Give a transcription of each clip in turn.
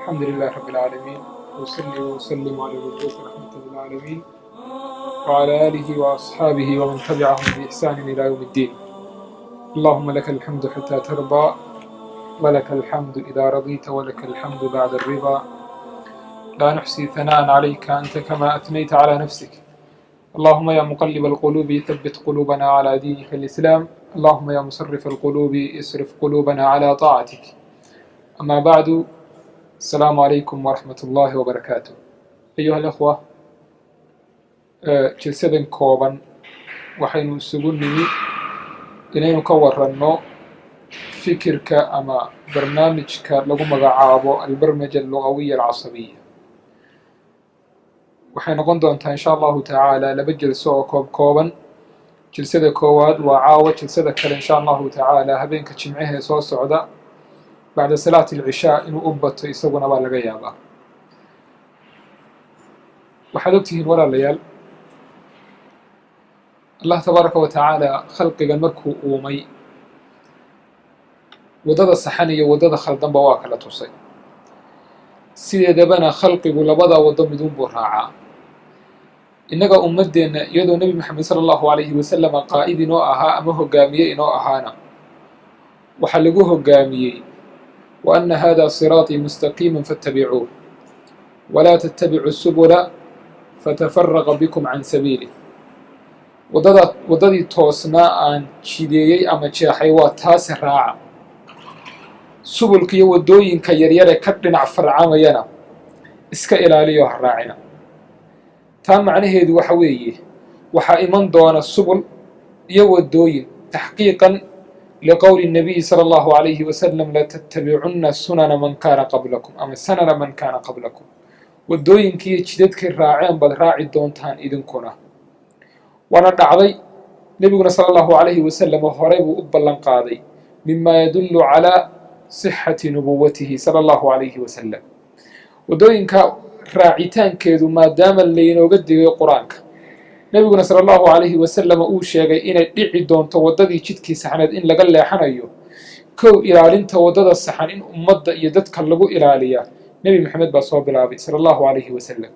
الحمد لله رب العالمين، وصلي وسلم على المبعوث رحمة للعالمين وعلى آله وأصحابه ومن تبعهم بإحسان إلى يوم الدين. اللهم لك الحمد حتى ترضى، ولك الحمد إذا رضيت، ولك الحمد بعد الرضا. لا نحصي ثناء عليك أنت كما أثنيت على نفسك. اللهم يا مقلب القلوب ثبت قلوبنا على دينك الإسلام. اللهم يا مصرف القلوب اصرف قلوبنا على طاعتك. أما بعد، السلام عليكم ورحمة الله وبركاته. أيها الأخوة، جلسة كوبا waxaynu isugu nimi inaynu ka waranno fikirka ama barnaamijka lagu magacaabo albarnaamij allugawiya alcasabiya. waxay noqon doontaa insha allahu tacaala laba jelso oo kooban. jilsada koowaad waa caawa, jilsada kale insha allahu tacaala habeenka jimcahee soo socda bacda salaati alcishaa inuu u bato isaguna baa laga yaabaa. waxaad ogtihiin walaalayaal, allah tabaaraka wa tacaala khalqigan markuu uumay waddada saxan iyo waddada khaldanba waa kala tusay. sideedabana khalqigu labada waddo midunbuu raacaa. innaga ummaddeenna iyadoo nebi maxamed sala allahu calayhi wasalama qaa'id inoo ahaa ama hogaamiye inoo ahaana waxaa lagu hogaamiyey wa anna hada siraatii mustaqiiman fattabicuuh walaa tattabicu subula fatafaraqa bikum can sabiilih. waddadii toosnaa aan jideeyey ama jeexay waa taasi raaca. subulka iyo waddooyinka yaryare ka dhinac farcamayana iska ilaaliyo ha raacina. taa macnaheedu waxa weeye waxaa iman doona subul iyo waddooyin taxqiiqan liqowli الnabiyi salى allahu calayhi wasalam latattabicunna sunana man kaana qablakum ama sanana man kaana qablakum. waddooyinkiiyo jidadkay raaceen baad raaci doontaan idinkuna. waana dhacday. nebiguna sala allahu calayhi wasalam horey buu u ballan qaaday mima yadullu calaa sixati nubuwatihi sala allahu calayhi wasalam. waddooyinka raacitaankeedu maadaama laynooga digay qur-aanka, nebiguna sala allahu calayhi wasalam uu sheegay inay dhici doonto waddadii jidkii saxneed in laga leexanayo. kow, ilaalinta waddada saxan in ummadda iyo dadka lagu ilaaliyaa nebi maxamed baa soo bilaabay sala allahu calayhi wasalam.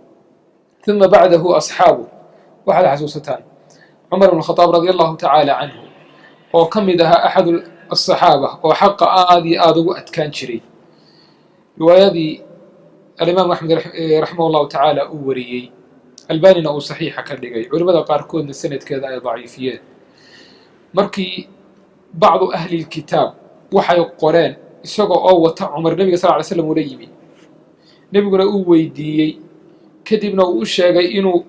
uma bacdahu asxaabu. waxaad xasuusataan cumar ibn khadaab radi allahu tacaala canhu oo ka mid ahaa axadu asaxaaba oo xaqa aad iyo aada ugu adkaan jiray. riwaayadii alimaam axmed raximah allahu tacaala uu wariyey, albanina uu saxiixa ka dhigay, culimmada qaarkoodna sanadkeeda ay daciifiyeen. markii bacdu ahlilkitaab waxay qoreen isagoo oo wata cumar nebiga sal ly slam ula yimi, nebiguna uu weydiiyey, kadibna uu u sheegay inuu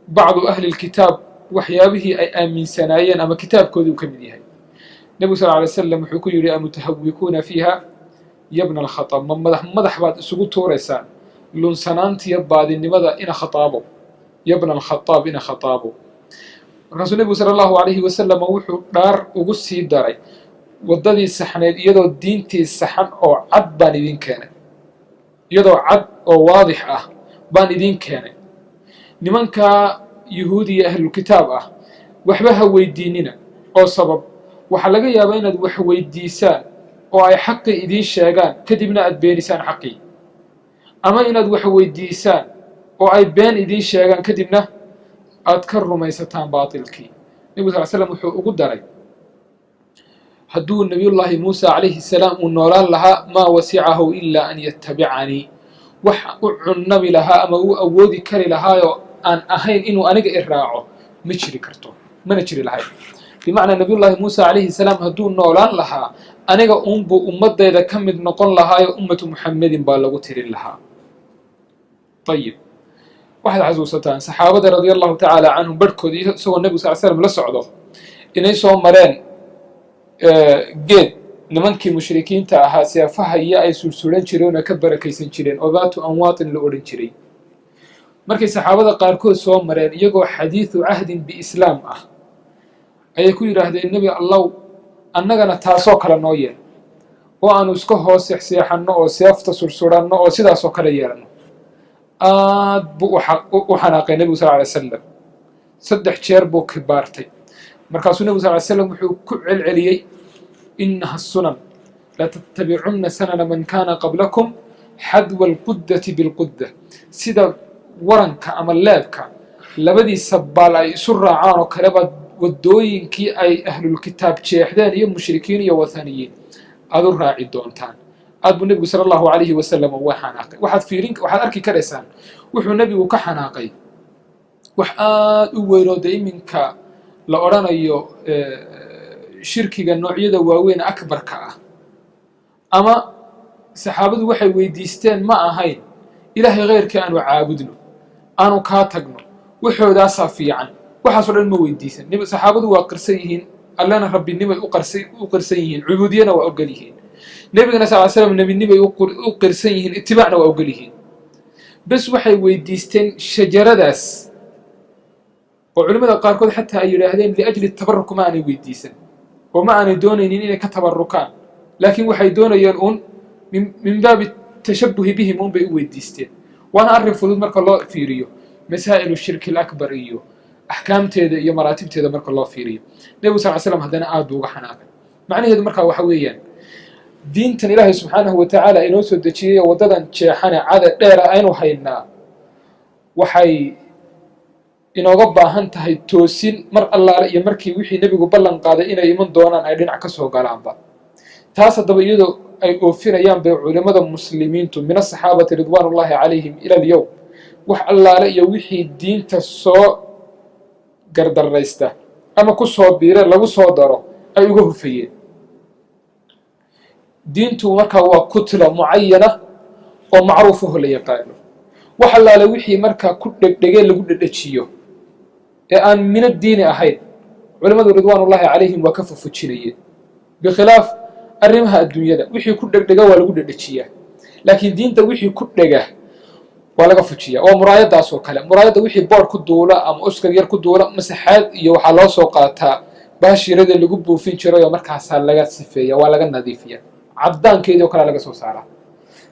bacdu ahlilkitaab waxyaabihii ay aaminsanaayeen ama kitaabkoodii uu ka mid yahay. nebigu sal ly slam wuxuu ku yidhi amutahawikuuna fiiha yabna alkhataab, ma madax baad isugu tuuraysaan lunsanaantiyo baadinimada ina khataabo, yabna alkhataab ina khataabo. markaasuu nebigu sala allahu calayhi wasalam wuxuu dhaar ugu sii daray waddadii saxneed iyadoo diintii saxan oo cad baan idiin keenay, iyadoo cad oo waadix ah baan idiin keenay. nimankaa yuhuudiya ahlulkitaab ah waxba ha weydiinina, oo sabab waxaa laga yaabaa inaad wax weydiisaan oo ay xaqii idiin sheegaan kadibna aad beenisaan xaqii, ama inaad wax weydiisaan oo ay been idiin sheegaan kadibna aad ka rumaysataan baatilkii. nebigu sal slam wuxuu ugu daray, hadduu nabiyullaahi muusa calayhi salaam uu noolaan lahaa maa wasicahu ilaa an yattabicanii, wax u cunnabi lahaa ama uu awoodi kari lahaayoo aan ahayn inuu aniga i raaco ma jiri karto, mana jiri lahayn. bimacnaa nabiyullaahi muusa calayhi salaam hadduu noolaan lahaa aniga uunbuu ummaddeeda ka mid noqon lahaayo ummatu muxamedin baa lagu tirin lahaa. ayib, waxaad xasuusataan saxaabada radia allahu tacaala canhum barhkood isagoo nebigu sal slam la socdo inay soo mareen geed nimankii mushrikiinta ahaa seefaha iyo ay sursuran jireen oo ka barakaysan jireen oo daatu anwaatin la odhan jiray. markay saxaabada qaarkood soo mareen iyagoo xadiidu cahdin biislaam ah ayay ku yidhaahdeen, nebi allow annagana taasoo kale noo yeel oo aanu iska hoos seexseexanno oo seefta sursuranno oo sidaasoo kale yeelanno. aad buu u xanaaqay nebigu sal ly slam. 3 jeer buu kibaartay. markaasuu nebigu sal ly slam wuxuu ku celceliyey inaha sunan latatabicunna sanana man kaana qablakum xadwa alquddati bilqudda sida waranka ama leebka labadiisa baal ay isu raacaan oo kaleba wadooyinkii ay ahlulkitaab jeexdeen iyo mushrikiin iyo wathaniyiin aad u raaci doontaan. aad buu nebigu sala allahu calayhi wasalam uga xanaaqay. waxaad arki karaysaan wuxuu nebigu ka xanaaqay wax aad u weynoo de iminka la odhanayo shirkiga noocyada waaweyn akbarka ah, ama saxaabadu waxay weydiisteen ma ahayn ilaahay khayrkii aanu caabudno, aanu kaa tagno, waxoodaasaa fiican, waxaasoo dhan ma weydiisan. saxaabadu waa qirsan yihiin, allana rabbinimay u qirsan yihiin, cubuudiyana waa ogol yihiin, nebigana sal slam nebinimay u qirsan yihiin, itibaacna waa ogol yihiin. bes waxay weydiisteen shajaradaas oo culimmada qaarkood xataa ay yidhaahdeen liajli tabaruk ma aanay weydiisan oo ma aanay doonaynin inay ka tabarukaan, laakiin waxay doonayeen uun min baabi tashabuhi bihim uun bay u weydiisteen. waana arrin fudud marka loo fiiriyo masaa'ilu shirki alakbar iyo axkaamteeda iyo maraatibteeda marka loo fiiriyo. nebigu sal slam haddana aad buu uga xanaaqay. macnaheedu markaa waxa weeyaan diintan ilaahay subxaanahu watacaala inoo soo dejiyey waddadan jeexane cada dheera aynu haynaa waxay inooga baahan tahay toosin mar allaale iyo markii wixii nebigu ballan qaaday inay iman doonaan ay dhinac ka soo galaanba. taas haddaba iyadoo ay oofinayaan bay culimmada muslimiintu min asaxaabati ridwaanullaahi calayhim ila alyowm wax allaale iyo wixii diinta soo gardarraysta ama ku soo biire lagu soo daro ay uga hufayeen. diintu markaa waa kutla mucayana oo macruufaho la yaqaano. wax allaale wixii markaa ku dhegdhegee lagu dhedhejiyo ee aan min addiini ahayn culimmadu ridwaanullaahi calayhim waa ka fufujinayeen, bikhilaaf arrimaha adduunyada wixii ku dhegdhega waa lagu dhedhejiyaa, laakiin diinta wixii ku dhega waa laga fujiyaa. oo muraayadaas oo kale, muraayadda wixii boor ku duula ama uskag yar ku duula masaxaad iyo waxaa loo soo qaataa baashirada lagu buufin jiray oo markaasaa laga sifeeya, waa laga nadiifiya, caddaankeedii oo kalea laga soo saaraa.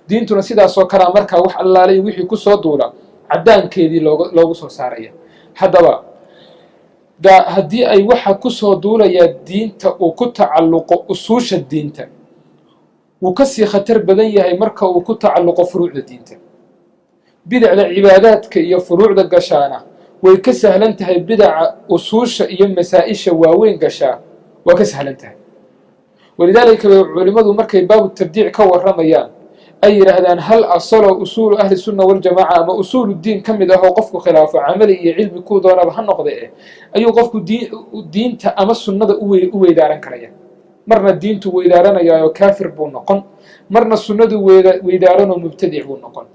diintuna sidaasoo kalea markaa wax allaalay wixii ku soo duula caddaankeedii loogu soo saaraya. haddaba haddii ay waxa ku soo duulayaa diinta uu ku tacalluqo usuusha diinta, wuu ka sii khatar badan yahay marka uu ku tacalluqo furuucda diinta. bidacda cibaadaadka iyo furuucda gashaana way ka sahlan tahay bidaca usuusha iyo masaa-isha waaweyn gashaa waa ka sahlan tahay. walidaalika bay culimmadu markay baabu tabdiic ka warramayaan ay yidhaahdaan hal asalo usuulu ahli sunna waljamaaca ama usuulu diin ka mid ah oo qofku khilaafo camali iyo cilmi kuu doonaba ha noqde ayuu qofku diinta ama sunnada u weydaaran karaya. marna diintu weydaaranaya oo kaafir buu noqon, marna sunnadu weydaaranoo mubtadic buu noqon.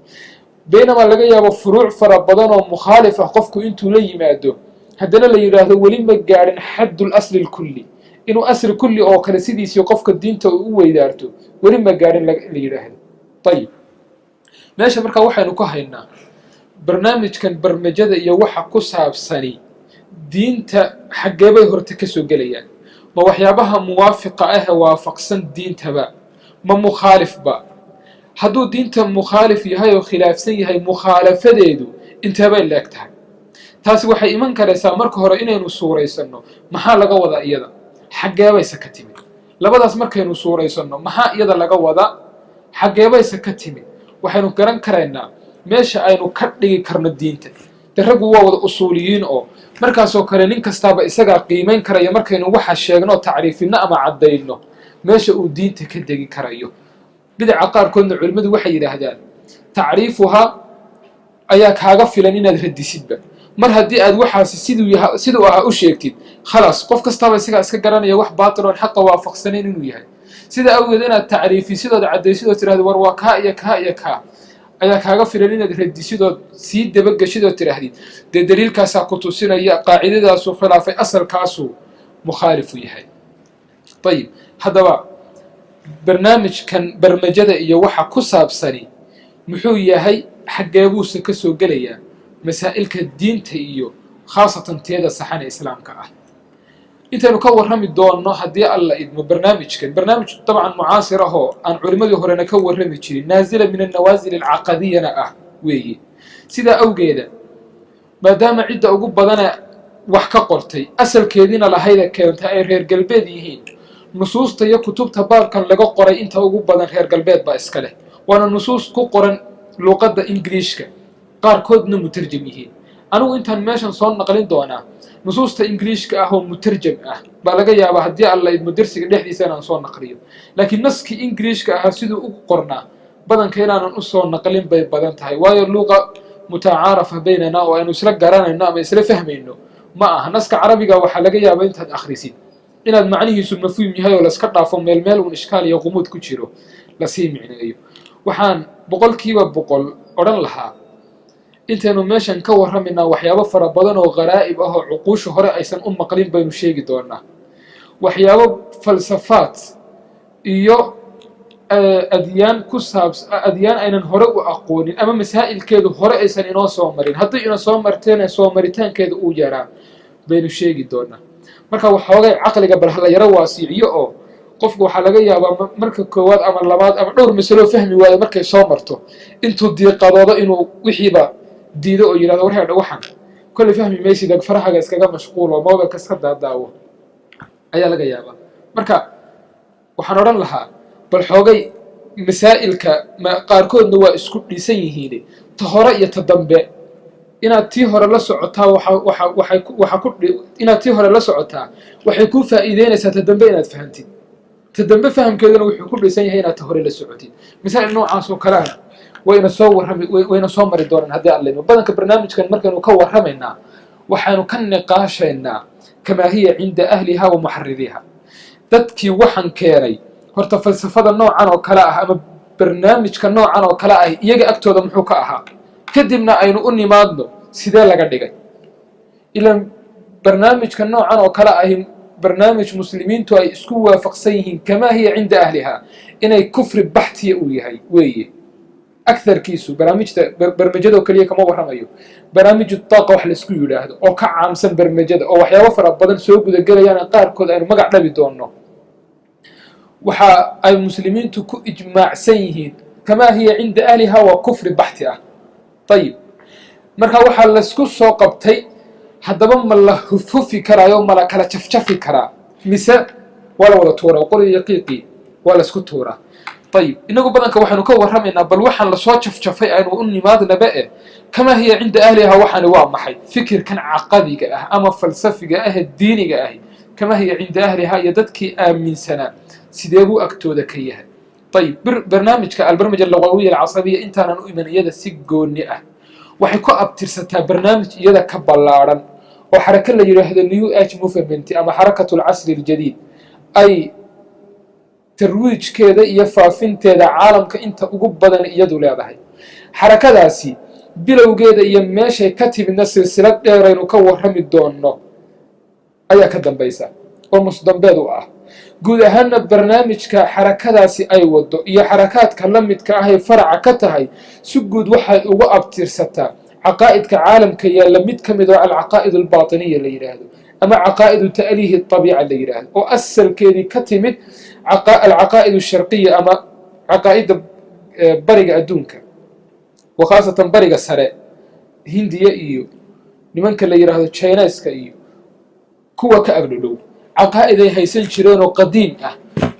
baynamaa laga yaabo furuuc fara badan oo mukhaalif ah qofku intuu la yimaado haddana la yidhaahdo weli ma gaadhin xaddul asli lkulli, inuu asli kulli oo kale sidiisii qofka diinta u weydaarto weli ma gaadhin la yidhaahdo. ayib meesha markaa waxaynu ka haynaa barnaamijkan barmajada iyo waxa ku saabsani diinta xaggeebay horta ka soo gelayaan. ma waxyaabaha muwaafiqa ah waafaqsan diintaba, ma mukhaalifba? hadduu diinta mukhaalif yahay oo khilaafsan yahay mukhaalafadeedu inteebay leeg tahay? taasi waxay iman karaysaa marka hore inaynu suuraysanno maxaa laga wadaa iyada, xaggeebayse ka timid. labadaas markaynu suuraysanno maxaa iyada laga wadaa, xaggeebayse ka timid, waxaynu garan karaynaa meesha aynu ka dhigi karno diinta. de raggu waa wada usuuliyiin oo markaasoo kale nin kastaaba isagaa qiimayn karaya markaynu waxa sheegno tacriifinno ama caddayno meesha uu diinta ka degi karayo. bidaca qaarkoodna culimmadu waxay yidhaahdaan tacriifuhaa ayaa kaaga filan inaad radisidba. mar haddii aad waxaasi siduu ahaa u sheegtid khalaas qof kastaaba isagaa iska garanaya wax baatiloon xaqa waafaqsanayn inuu yahay. sida awgeed inaad tacriifisidood caddaysidood tidhahdo war waa kaa iyo kaa iyo kaa ayaa kaaga filan inaad radisidood sii dabageshidood tidhaahdid dee daliilkaasaa ku tusinaya qaacidadaasuu khilaafay asalkaasuu mukhaalifu yahay. ayib haddaba barnaamijkan barmajada iyo waxa ku saabsani muxuu yahay, xaggeebuusa ka soo gelayaa masaa'ilka diinta iyo khaasatan teeda saxan ee islaamka ah. intaynu ka warrami doonno haddii alla idmo barnaamij dabcan mucaasir ahoo aan culimmadii horena ka warrami jirin, naasila min annawaasil alcaqadiyana ah weeye. sidaa awgeeda maadaama cidda ugu badana wax ka qortay asalkeediina lahayda keenta ay reer galbeed yihiin, nusuusta iyo kutubta baabkan laga qoray inta ugu badan reer galbeed baa iska leh. waana nusuus ku qoran luqadda ingiriishka qaarkoodna mutarjam yihiin. anigu intaan meeshan soo naqlin doonaa nusuusta ingiriishka ah oo mutarjam ah baa laga yaabaa haddii alla idmo dersiga dhexdiisa inaan soo naqliyo, laakiin naskii ingiriishka ahaa siduu ugu qornaa badanka inaanan usoo naqlin bay badan tahay, waayo luqa mutacaarafa baynana oo aynu isla garanayno ama isla fahmayno ma aha. naska carabiga waxaa laga yaabaa intaad akhrisid inaad macnihiisu mafhuum yahay oo laska dhaafo meel uun ishkaal iyo qumuud ku jiro lasii micneeyo. waxaan 100% odhan lahaa intaynu meeshan ka warramaynaa waxyaabo fara badan oo qaraa'ib ah oo cuquusha hore aysan u maqlin baynu sheegi doonaa, waxyaabo falsafaad iyo adyaan ku saabsan adyaan aynan hore u aqoonin ama masaa'ilkeedu hore aysan inoo soo marin, haddii ina soo marteen soo maritaankeeda uu yaraa baynu sheegi doonaa. marka waxoogay caqliga bal hala yaro waasiiciyo oo qofku waxaa laga yaabaa marka koowaad ama labaad ama dhowr masalo fahmi waayo markay soo marto intuu diiqadoodo inuu wixiiba diido oo yidhahdo warheedha waxan kolley fahmi maysid farahaga iskaga mashquulo mobilka iska daadaawo ayaa laga yaabaa. marka waxaan odhan lahaa bal xoogay masaa'ilka qaarkoodna waa isku dhisan yihiin, ta hore iyo ta dambe inaad tii hore la socotaa inaad tii hore la socotaa waxay kuu faa'iideynaysaa ta dambe inaad fahantid, ta dambe fahamkeeduna wuxuu ku dhisan yahay inaad ta hore la socotid. masaa'il noocaas oo kale ah wayna soo mari doonaan haddii aan leeyno. badanka barnaamijkan markaynu ka warramaynaa waxaanu ka niqaashaynaa kamaa hiya cinda ahliha wa muxaririha, dadkii waxaan keenay horta falsafada noocan oo kale ah ama barnaamijka noocan oo kale ah iyaga agtooda muxuu ka ahaa, kadibna aynu u nimaadno sidee laga dhigay. ilaan barnaamijka noocan oo kale ahi barnaamij muslimiintu ay isku waafaqsan yihiin kamaa hiya cinda ahliha inay kufri baxtiya uu yahay weeye أكثرkiisu barnaamijyada oo kaliya kama warramayo, barnaamiju taaqa wax laisku yidhaahdo oo ka caamsan barnaamijyada oo waxyaabo fara badan soo gudagelayaan qaarkood aynu magac dhabi doonno, waxa ay muslimiintu ku ijmaacsan yihiin kamaa hiya cinda ahliha waa kufri baxti ah. ayib marka waxaa laisku soo qabtay haddaba ma la hufhufi karaayo ma la kala jafjafi karaa mise waa la wada tuuraa qori yaqiiqii waa laisku tuuraa. طيب inagu badanka waxaanu ka warramaynaa bal waxaan la soo jafjafay aynu u nimaadnaba kama hiya cinda ahliha waxaani waa maxay fikirkan caqadiga ah ama falsafiga ah diiniga ah kama hiya cinda ahliha iyo dadkii aaminsanaa sidee buu agtooda ka yahay. طيب barnaamijka albarnaamij allughawiyya alcasabiyya intaanan u iman iyada si gooni ah waxay ku abtirsataa barnaamij iyada ka ballaaran oo xaraka la yidhaahdo new age movement ama xarakatul casri aljadiid ay tarwiijkeeda iyo faafinteeda caalamka inta ugu badan iyadu leedahay. xarakadaasi bilowgeeda iyo meeshay ka timidna silsilad dheeraynu ka warrami doonno ayaa ka dambaysa oo musdambeed u ah. guud ahaanna barnaamijka xarakadaasi ay wado iyo xarakaadka la midka ahay faraca ka tahay si guud waxay ugu abtirsataa caqaa'idka caalamka yaalla mid ka mid oo alcaqaa'id albaatiniya la yidhaahdo ama caqaa'idu ta'liihi abiica la yidhaahdo oo asalkeedii ka timid العقائد الشرقية أما عقائد بريق أدونك وخاصة بريق السراء هندية إيو نمانك اللي يراهدو تشاينايسكا إيو كوا كأبنو عقائد هيسن شيرون قديم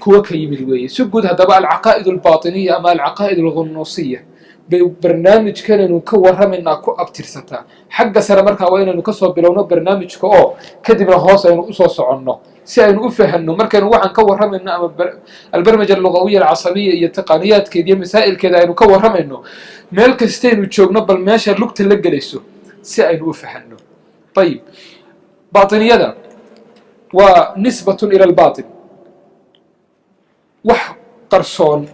كوا كيمدوية سجود هذا بقى العقائد الباطنية أما العقائد الغنوصية ببرنامج كان نكورها منا كو أبترستا حق سر مركا وين نكسر بلونه برنامج كو كدب الهوس إنه أسوس عنه سأين أفهمه مركا وحن كورها منا أما البرمجة اللغوية العصبية هي التقنيات كذي مسائل كذا إنه كورها منه ملك ستين وتشوف نبل ماشي لوك تلقى ليسو سأين أفهمه. طيب باطنية ده ونسبة إلى الباطن وح قرصون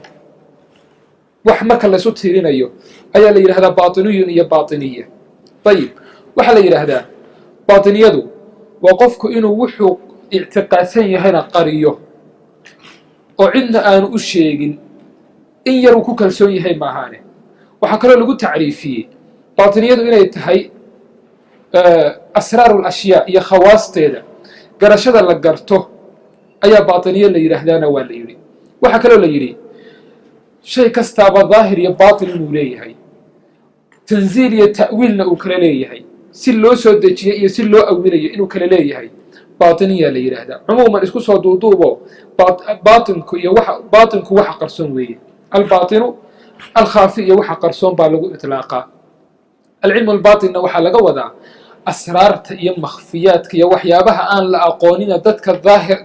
wax marka la soo tiirinayo ayaa la yiraahdaa baatiniyun iyo baatiniya. طيب waxa la yiraahdaa baatiniyadu waa qofku inuu wuxuu i'tiqaadsan yahay qariyo oo cidna aanu u sheegin in yar uu ku kalsoon yahay maahaane. waxa kale lagu tacriifiyay baatiniyadu inay tahay asraarul ashyaa iyo khawaasteeda garashada la garto ayaa baatiniya la yiraahdaana waa la yiri. waxa kale la yiri shay kastaaba daahir iyo baatin inuu leeyahay, tanziil iyo ta'wiilna uu kala leeyahay, si loo soo dejiyo iyo si loo awilayo inuu kala leeyahay baatiniya la yiraahdaa. cumuuman isku soo duuduubo baatinku iyo waxa qarsoon weeye. albaatinu alkhaafi waxa qarsoon baa lagu iطlaaqaa alcilmu albaatinna waxaa laga wadaa asraarta iyo makhfiyaadka iyo waxyaabaha aan la aqoonina dadka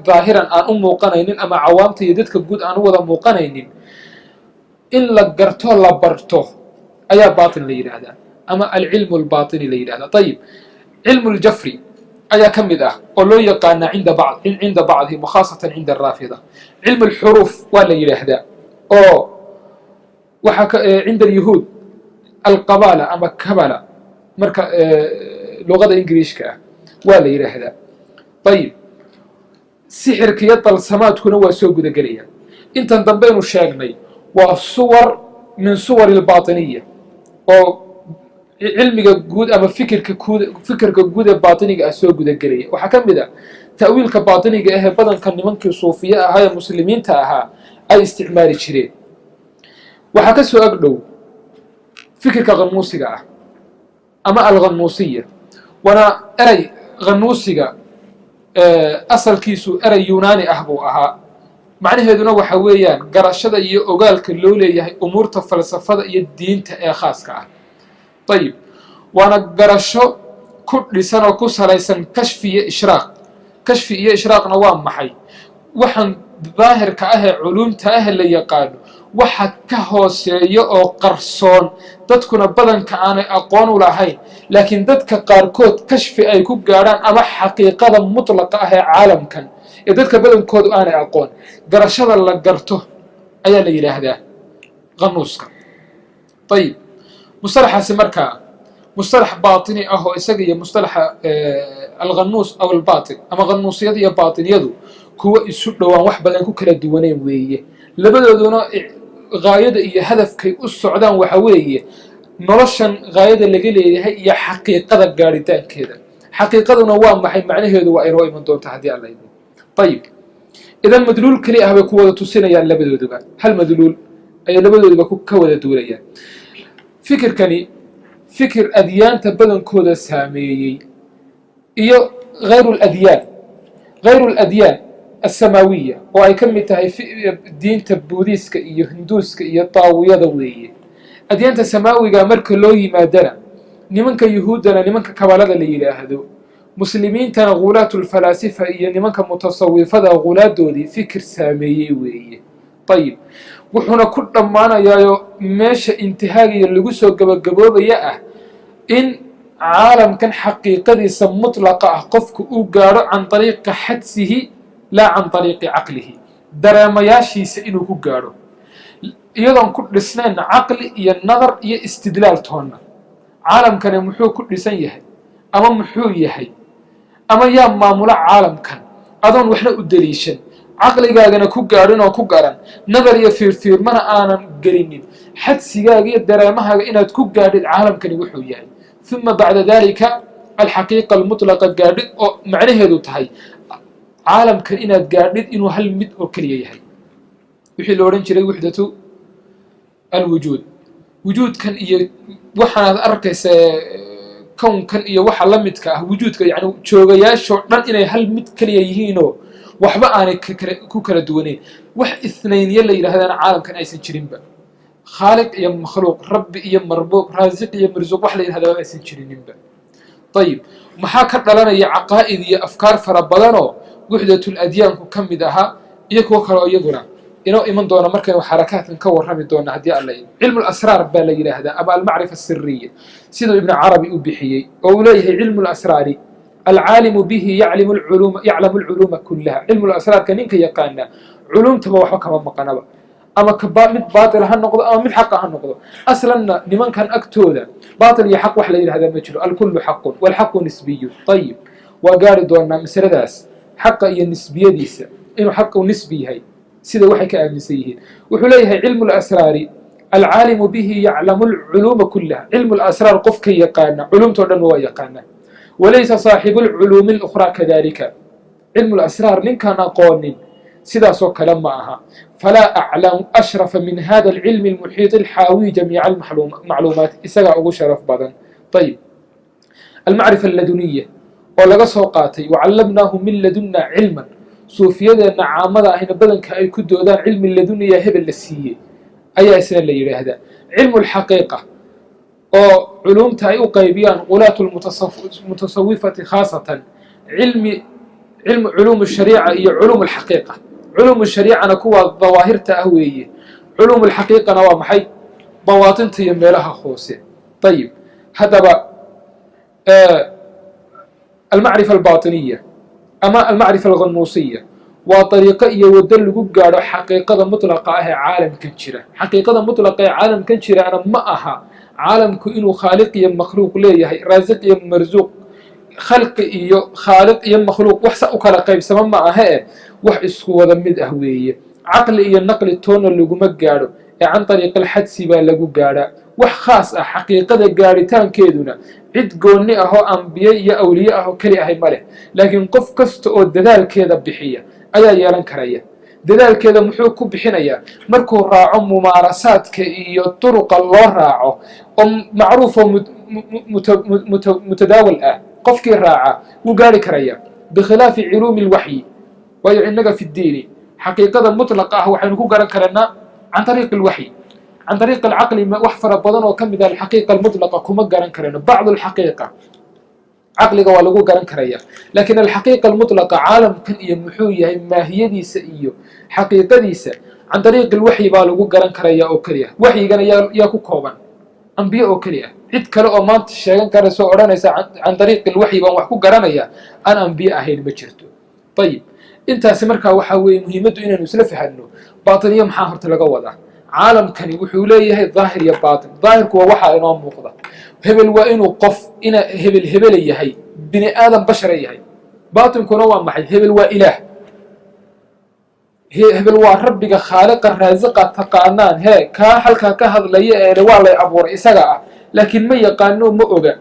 daahiran aan u muuqanaynin ama cawaamta iyo dadka guud aan u wada muuqanaynin in la garto la barto ayaa baatin la yidhaahdaa ama alcilmu albaatini la yidhahdaa. ayib cilmu ljafri ayaa ka mid ah oo loo yaqaanaa cinda bacdihim wakhaasatan cinda araafida. cilmu alxuruuf waa la yidhaahdaa oo waxaa cinda alyahuud alqabala ama kabala marka luqada ingiriishka ah waa la yidhaahdaa. ayib sixirka iyo dalsamaadkuna waa soo gudagelaya. intan dambaynu sheegnay waa suwar min suwar albaatiniya oo cilmiga guud ama fikirka guud ee baatiniga ah soo gudagelaya. waxaa ka mid ah ta'wiilka baatiniga ahee badanka nimankii suufiye ahaa ee muslimiinta ahaa ay isticmaali jireen. waxaa ka soo agdhow fikirka khanuusiga ah ama alkhanuusiya, waana erey khanuusiga asalkiisu erey yunaani ah buu ahaa. macnaheeduna waxa weeyaan garashada iyo ogaalka loo leeyahay umuurta falsafada iyo diinta ee khaaska ah. ayib waana garasho ku dhisan oo ku salaysan kashfi iyo ishraaq. kashfi iyo ishraaqna waa maxay? waxaan daahirka ah ee culumta ah la yaqaano waxa ka hooseeya oo qarsoon dadkuna badanka aanay aqoon u lahayn, laakiin dadka qaarkood kashfi ay ku gaadhaan ama xaqiiqada mutlaqa ah ee caalamkan ee dadka badankoodu aanay aqoon. garashada la garto ayaa la yidhaahdaa khanuuska. ayib mustalaxaasi markaa mustalax baatini ah oo isaga iyo mustalaxa alkhanuus aw albaatin ama khanuusiyada iyo baatiniyadu kuwa isu dhowaan wax badan ku kala duwaneen weeye. labadooduna gaayada iyo hadafkay u socdaan waxa weeye noloshan gaayada laga leeyahay iyo xaqiiqada gaaritaankeeda. xaqiiqaduna waa maxay? macnaheedu waa inoo iman doonta haddii alla idin. ayib idan madluul keli ah bay ku wada tusinayaan labadooduba. hal madluul ayay labadooduba ka wada duulayaan. fikirkani fikir adyaanta badankooda saameeyey iyo hayru ladyaan السماوية oo ay ka mid tahay diinta buudiiska iyo hinduuska iyo taawiyada weeye. adyaanta samaawiga marka loo yimaadana nimanka yuhuuddana nimanka kabalada la yidhaahdo, muslimiintana ghulaatulfalaasifa iyo nimanka mutasawifada ghulaadoodii fikir saameeyey weeye. ayib wuxuuna ku dhammaanayaayo meesha intihaagiya lagu soo gabagaboobaya ah in caalamkan xaqiiqadiisa mutlaqa ah qofku uu gaadho can ariiqi xadsihi laa can ariiqi caqlihi. dareemayaashiisa inuu ku gaadho iyadoon ku dhisnayn caqli iyo nadar iyo istidlaal toonna. caalamkani muxuu ku dhisan yahay ama muxuu yahay ama yaa maamula caalamkan adoon waxna u daliishan, caqligaagana ku gaadhin oo ku garan, nadar iyo fiirfiirmana aanan gelinin, xadsigaaga iyo dareemahaaga inaad ku gaadhid caalamkani wuxuu yahay. uma bacda dalika alxaqiiqa almutlaqa gaadhid oo macnaheedu tahay caalamkan inaad gaadhid inuu hal mid oo keliya yahay. wixii la odhan jiray wuxdatu alwujuud, wujuudkan iyo waxaanaad arkaysa kownkan iyo waxa la midka ah wujuudka yani joogayaashoo dhan inay hal mid keliya yihiinoo waxba aanay ku kala duwanayn. wax ithnayniye la yidhaahdana caalamkan aysan jirinba. khaaliq iyo makhluuq, rabbi iyo marbuub, raasiq iyo marsuuq wax la yidhahdaa aysan jirininba. ayib maxaa ka dhalanaya caqaa'id iyo afkaar fara badanoo wuxdatul adyaanku ka mid ahaa iyo kuwo kaleo iyaguna inoo iman doona markaynu xarakaadkan ka warrami doona haddii alla idin. cilmu lasraar baa la yidhaahdaa ama almacrifa asiriya siduu ibnu carabi u bixiyey oo uu leeyahay cilmu lasraari alcaalimu bihi yaclamu alculuuma kullaha. cilmu lasraarka ninka yaqaana culumtaba waxba kama maqanaba, ama mid baatil ha noqdo ama mid xaqa ha noqdo. aslanna nimankan agtooda baatil iyo xaq wax la yidhahdaa ma jiro. alkullu xaqun walxaqu nisbiyun. ayib waa gaari doonaa masaladaas xaqa iyo nisbiyadiisa inuu xaqu nisbi yahay sida waxay ka aaminsan yihiin. wuxuu leeyahay cilmu lasraari alcaalimu bihi yaclamu alculuuma kullaha. cilmu lasraar qofka yaqaana culumtoo dhan waa yaqaana. walaysa saaxibu lculuumi اlukhraa kadalika. cilmu lasraar ninkaan aqoonin sidaasoo kale ma aha. falaa aclamu ashrafa min hada alcilmi almuxiiti alxaawi jamiica almacluumaat. isagaa ugu sharaf badan. ayib almacrifa alladuniya oo laga soo qaatay wacallamnaahu min ladunna cilman. suufiyadeenna caamada ahina badanka ay ku doodaan cilmi laduniya hebel la siiyey أي أسئلة يرهذا علم الحقيقة أو علوم تاي قيبيان غلاة المتصوفة خاصة علوم الشريعة هي علوم الحقيقة. علوم الشريعة نكوى ظواهر تأهوية، علوم الحقيقة نوى محي بواطن تيميلها خوسي. طيب هذا بقى المعرفة الباطنية أما المعرفة الغنوصية وطريقة يودل قارو حقيقة مطلقة عالم كنشرة. حقيقة مطلقة عالم كنشرة أنا معها عالم كإنه خالق يم مخلوق ليه، رازق يم مرزوق، خلق إيو خالق يم مخلوق وحسا وكلا قيب سمام معها وح اسكو وضمد أهوية. عقل إيو النقل التون اللي قمك قارو عن طريق الحدس باللقو قارا وح خاص حقيقة قارتان كيدونا عد قولني أهو أنبياء يا أولياء أهو كلي أهي ماله. لكن قف كست أو دلال كيدا بحية أيا يالان كريا دلال كيدا محوكو بحنايا مركو راعو ممارسات كإيو طرق الله راعو معروفة متداول قفكي راعة وقالي كريا بخلاف علوم الوحي ويعنق في الدين حقيقة مطلقة هو حينكو قرن كرنا عن طريق الوحي عن طريق العقل وحفر بدن وكم ذا الحقيقة المطلقة كما قرن كرنا بعض الحقيقة عقل قوالقو قرن كريا. لكن الحقيقة المطلقة عالم كن يمحوية ما هي دي سئيو حقيقة دي سئ عن طريق الوحي بالقو قرن كريا أو كريا وحي قرن ياكو كوبان أنبياء أو كريا عد كلا أمانت الشيغان كرسو أورانيسا عن طريق الوحي وحكو قرنيا أنا أنبياء هين مجرتو. طيب انت سمركا وحاوي مهمته إنه نسلفي هنو باطنية محاهر تلقوضة عالم كان وحوليه ظاهر يا باطن ظاهر كوا وحا إنام مقضى هبل وإنه قف إنا هبل يهي بني آدم بشر يهي باطن كنوان محي هبل وإله هبل وربك خالق الرازق تقانان هي كحلك كهذا ليه روالي أبور إسقاء لكن ما يقانو مؤجا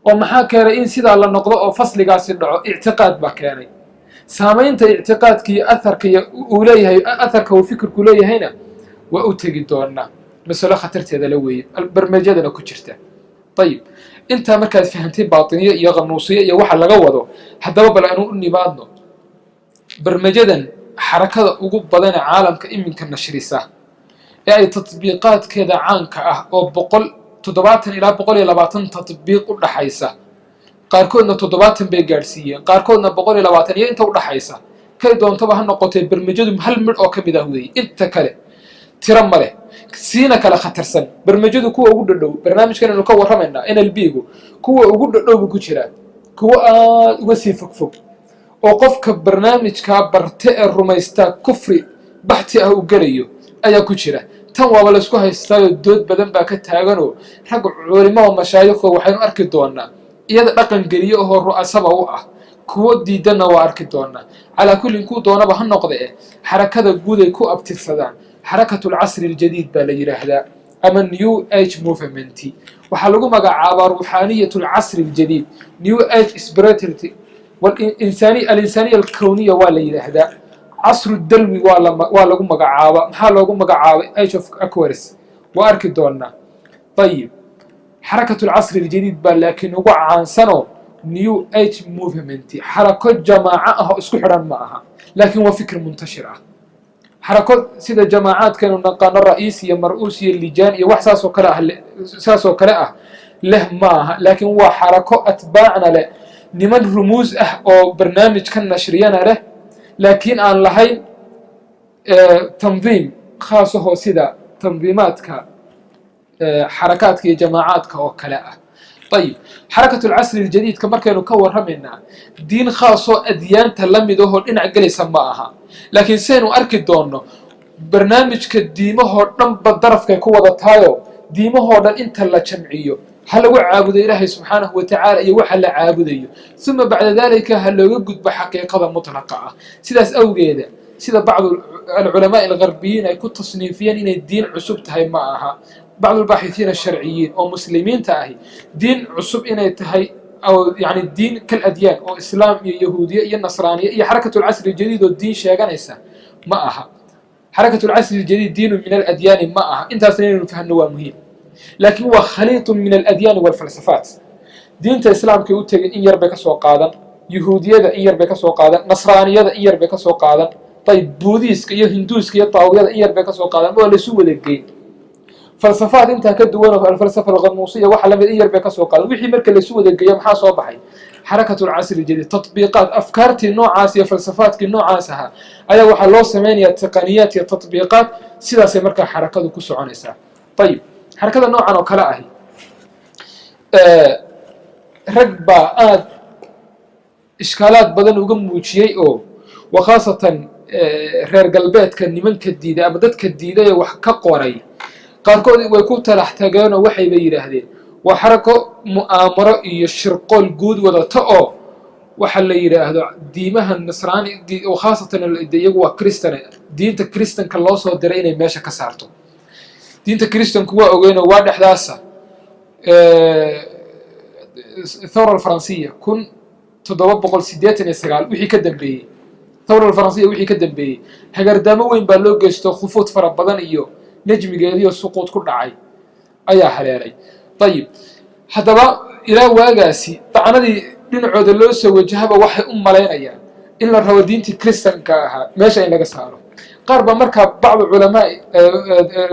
ومحاك رئين سيدا الله نقضاء فصل قاسي اعتقاد بكاني سامين اعتقاد كي أثر كي أوليه أثر كوفكر كليه هنا وأتجد دورنا مثلا خطرت هذا لوي البرمجة أنا كشرته. طيب أنت مركز فهمتي باطنية يا غنوصية يا واحد لجوده حتى بلا أنو إني بعضنا برمجة حركة وجود بدن عالم كإم كنا نشريسه يعني تطبيقات كذا عنك أو بقول تضبط إلى بقول إلى باطن تطبيق ولا حيسه قاركون تضبط بجارسية قاركون بقول إلى باطن أنت ولا حيسه كيدون طبعا نقطة برمجة هل مر أو كبده هوي أنت كله ترمله سينا كلا خطر سن برمجة كوا وجود له برنامج كنا نكور رمنا إن البيجو كوا وجود له بكشرة كوا وسيفك فوق وقفك برنامج كبرت الرميستا كفري بحتي أو قريو أي كشرة توا ولا سكوها يستايل الدود بدن باكت هاجنو حق علماء ومشايخ وحين أركضونا يد رقم قريه هو الرؤساء وقع كود ديدنا وأركضونا على كل كود دونا بهالنقطة حركة جودة كو أبتفدان حركة العصر الجديد بالجرا هذا أما نيو إيج موفمنتي وحلقوا مجا روحانية العصر الجديد نيو إيج سبيريتيرتي الإنسانية الكونية ولا هذا عصر الدلوي ولا قوم مجا محلقوا مجا إيج أوف أكواريس وأركضونا. طيب حركة العصر الجديد لكن وقع عن سنة نيو إيج موفمنتي حركة جماعة اسكحرا معها لكن هو فكر منتشرة حركات سيدة جماعات كانوا نقان الرئيسية مرؤوسية اللجان وحساس وكلاء له معها لكن هو حركة أتباعنا له نمن رموز أو برنامج كان نشريانا له لكن أن لهي تنظيم خاصه سيدة تنظيمات حركات كي جماعات كوكلاء. طيب حركة العصر الجديد كما كانوا كورها منا دين خاصة أديان تلمدوه إن عقل يسمعها لكن سينو أركد دونه برنامج كديمه نم بالضرف كقوة تايو ديمه هذا أنت لا جمعيه هل هو عابد إلهي سبحانه وتعالى يوحل عابديه ثم بعد ذلك هل يوجد بحقيقة مطلقة سيداس أو جيدا سيدا بعض العلماء الغربيين يكون تصنيفيا إن الدين عصب تهي معها بعض الباحثين الشرعيين أو مسلمين تاهي دين عصب إن تهي أو يعني الدين كالأديان أو إسلام يهودية النصرانية حركة العصر الجديد والدين شيئا معها حركة العصر الجديد دين من الأديان معها أنت سنين فهنوا مهم لكن هو خليط من الأديان والفلسفات دين الإسلام كيوتجن إن يربك سوق قادم يهودية إن يربك سوق قادم نصرانية إن يربك سوق قادم طيب بوديسك iyo hinduuska iyo taawiyada in yar bay ka soo qaadaan oo la isu wada geeyay falsafaad inta ka duwan falsafa al-ghanuusiyya waxa la mid in yar bay ka soo qaadaan wixii marka la isu wada geeyay maxaa soo baxay xarakatu al-casr al-jadid tatbiiqaat afkaartii noocaas iyo falsafaadkii noocaas ah ayaa waxa loo sameeyaa taqniyaat iyo tatbiiqaat sidaas ay marka xarakadu ku soconaysaa طيب xarakada noocan oo kala ah ragba aad ishkaalaad badan uga muujiyay oo وخاصة reer galbeedka nimanka diiday ama dadka diiday wax ka qoray qaarkood way ku talaxtageen oo waxay yiraahdeen waa xarako mu'aamaro iyo shirqool guud wadata oo waxa la yiraahdo diimaha nasraani oo khaasatan iyagu waa kristan diinta kristanka loo soo diray inay meesha ka saarto diinta kristanku waa ogeyn oo waa dhaxdaasa thawra al-faransiya kun 789 wixii ka dambeeyay thawra al-faransiya wixii ka dambeeyay hagardamo weyn baa loo geysto khufuud fara badan iyo najmigeediyo suquud ku dhacay ayaa haleelay طيب hadaba ila waagaasi taanadii dhinacooda loo soo wajahaba waxay u maleynayaan in la rabo diintii kristanka ahaa meesha in laga saaro qaar ba marka bacd culamaa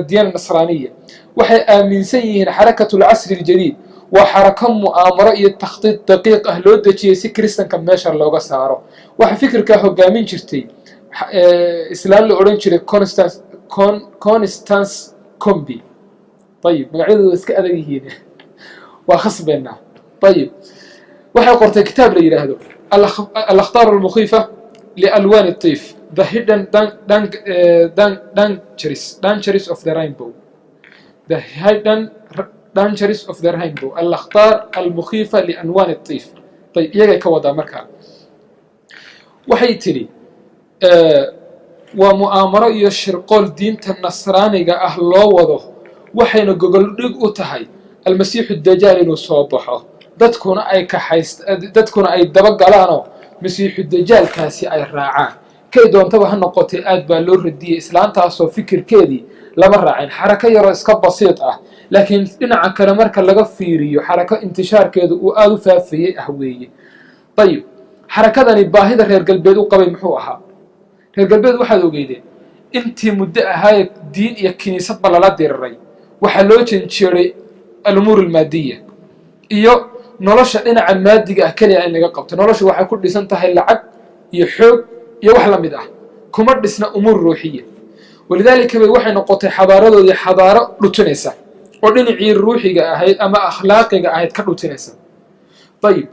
diin nasraaniya waxay aaminsan yihiin xarakatu al-casr al-jadid wa xaraka mu'aamaro iyo takhdiid daqiiq ah loo dajiyay si kristanka meesha looga saaro waxa fikirka hogaamin jirtay islaam la oran jiray Constance Combi طيب magacyadu iska adag yihiin waa khasbena طيب waxa qortay kitaab la yiraahdo al-akhtar al-mukhifa li alwan at-tif the hidden dangers of the rainbow the hidden dangers of the rainbow al-akhtar al-mukhifa li alwan at-tif طيب iyaga ka wada marka waxay tiri waa mu'aamaro iyo shirqool diinta nasraaniga ah loo wado waxayna gogol dhig u tahay al-masiixu ad-dajaal inuu soo baxo dadkuna ay daba galaano masiixu ad-dajaalkaasi ay raacaan kay doontaba ha noqotay aad baa loo radiyay islaantaas oo fikirkeedii lama raacin xaraka yar oo iska basiid ah laakiin dhinaca kale marka laga fiiriyo xaraka intishaarkeedu uu aad u faafiyay ah weeye طيب xarakadani baahida reer galbeed u qabay muxuu ahaa reer galbeed waxaad ogeydeen intii muddo ahaa diin iyo kiniisad balala diriray waxa loo janjeeray al-umur al-maadiyya iyo nolosha dhinaca maadiga ah kaliya in laga qabto nolosha waxay ku dhisan tahay lacag iyo xoog iyo wax la mid ah kuma dhisna umur ruuxiye walidaalika waxay noqotay xadaaradoodii xadaaro dhutunaysa oo dhinacii ruuxiga ahayd ama akhlaaqiga ahayd ka dhutunaysa طيب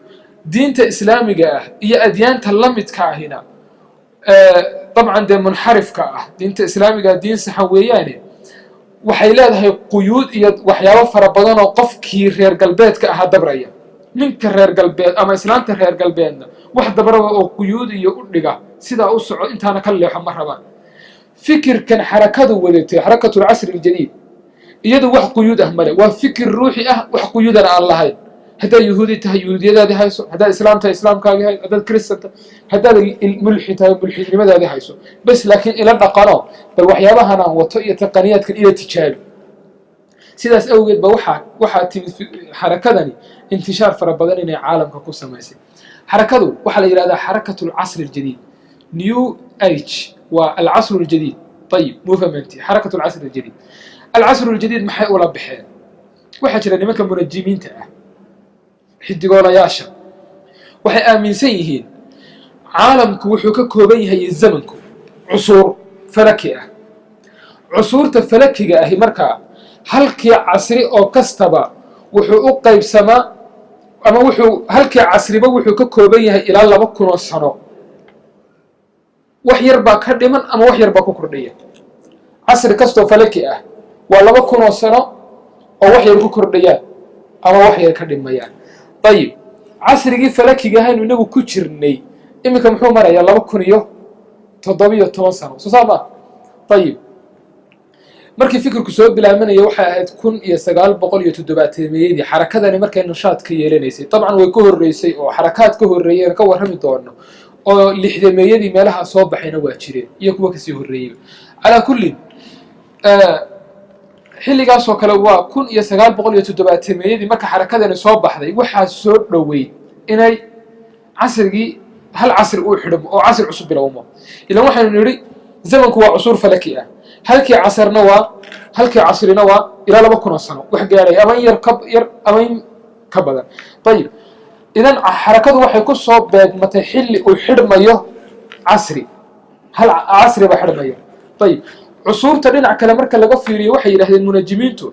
diinta islaamiga ah iyo adyaanta la midka ahina طبعا de munxarifka ah diinta islaamiga diin sax weeyaan waxay leedahay quyuud iyo waxyaabo fara badan oo qofkii reer galbeedka ah dabraya ninka reer galbeed ama islaamta reer galbeedna wax dabraba oo quyuud iyo u dhiga sida u soco intaana ka leexo ma rabaan fikirkan xarakadu wadatay xarakatu al-casr al-jadid iyadu wax quyuud ah male waa fikir ruuxi ah wax quyuudana aan lahayn هذا يهودي ته يهودية هايسو هذا إسلام ته إسلام كاجي هاي هذا الكريستة هذا الملحد ته ملحد لماذا هذا هايسو بس لكن إلى القناة بل وحيابها هنا وطئية تقنيات كان إلى تجارب سيداس أوجد وحا حركتني انتشار فربضاني عالم كقصة ماسي حركته وحلا إلى هذا حركة العصر الجديد نيو ايج والعصر الجديد طيب مو فهمتي حركة العصر الجديد العصر الجديد ما حيقول بحال واحد لأن ما كان منجمين تاعه xidigoolayasha waxay aaminsan yihiin caalamku wuxuu ka kooban yahay zamanku cusuur falaki ah cusuurta falakiga ah marka halkii casri oo kastaba wuxuu u qaybsamaa ama halkii casriba wuxuu ka kooban yahay ilaa 2000 sano wax yar baa ka dhiman ama wax yar baa ku kordhiya casri kasto falaki ah waa 2000 sano oo wax yar ku kordhiyaan ama wax yar ka dhimayaan طيب عصري فلكي جهان ونبو كتشرني إما كم حومر يا الله بكونيو تضبيه توصل صعبة طيب مركي فكر كسوب بلا من يوحى تكون يستقال بقول يتدبات ميدي حركات أنا مركي نشاط كيلينيسي طبعا ويكون الرئيسي أو حركات كهر الرئيس كور هم يدورنا أو لحد ميدي ما لها صوب حين واتشرين يكون كسيه الرئيس على كل xilligaas oo kale waa 1970 marka xarakadani soo baxday waxa soo dhaweey inay casrigi hal casr uu xidhmo oo casr cusub bilowmo ilaa waxaanu niri zamanku waa cusuur falaki ah halkii casarna waa halkii casrina waa ilaa 2000 sano wax gaaray ama yar ama ka badan طيب idan xarakadu waxay ku soo beegmatay xilli uu xidhmayo casri hal casri ba xidhmayo طيب cusuurta dhinac kale marka laga fiiriyo waxay yiraahdeen munajimiintu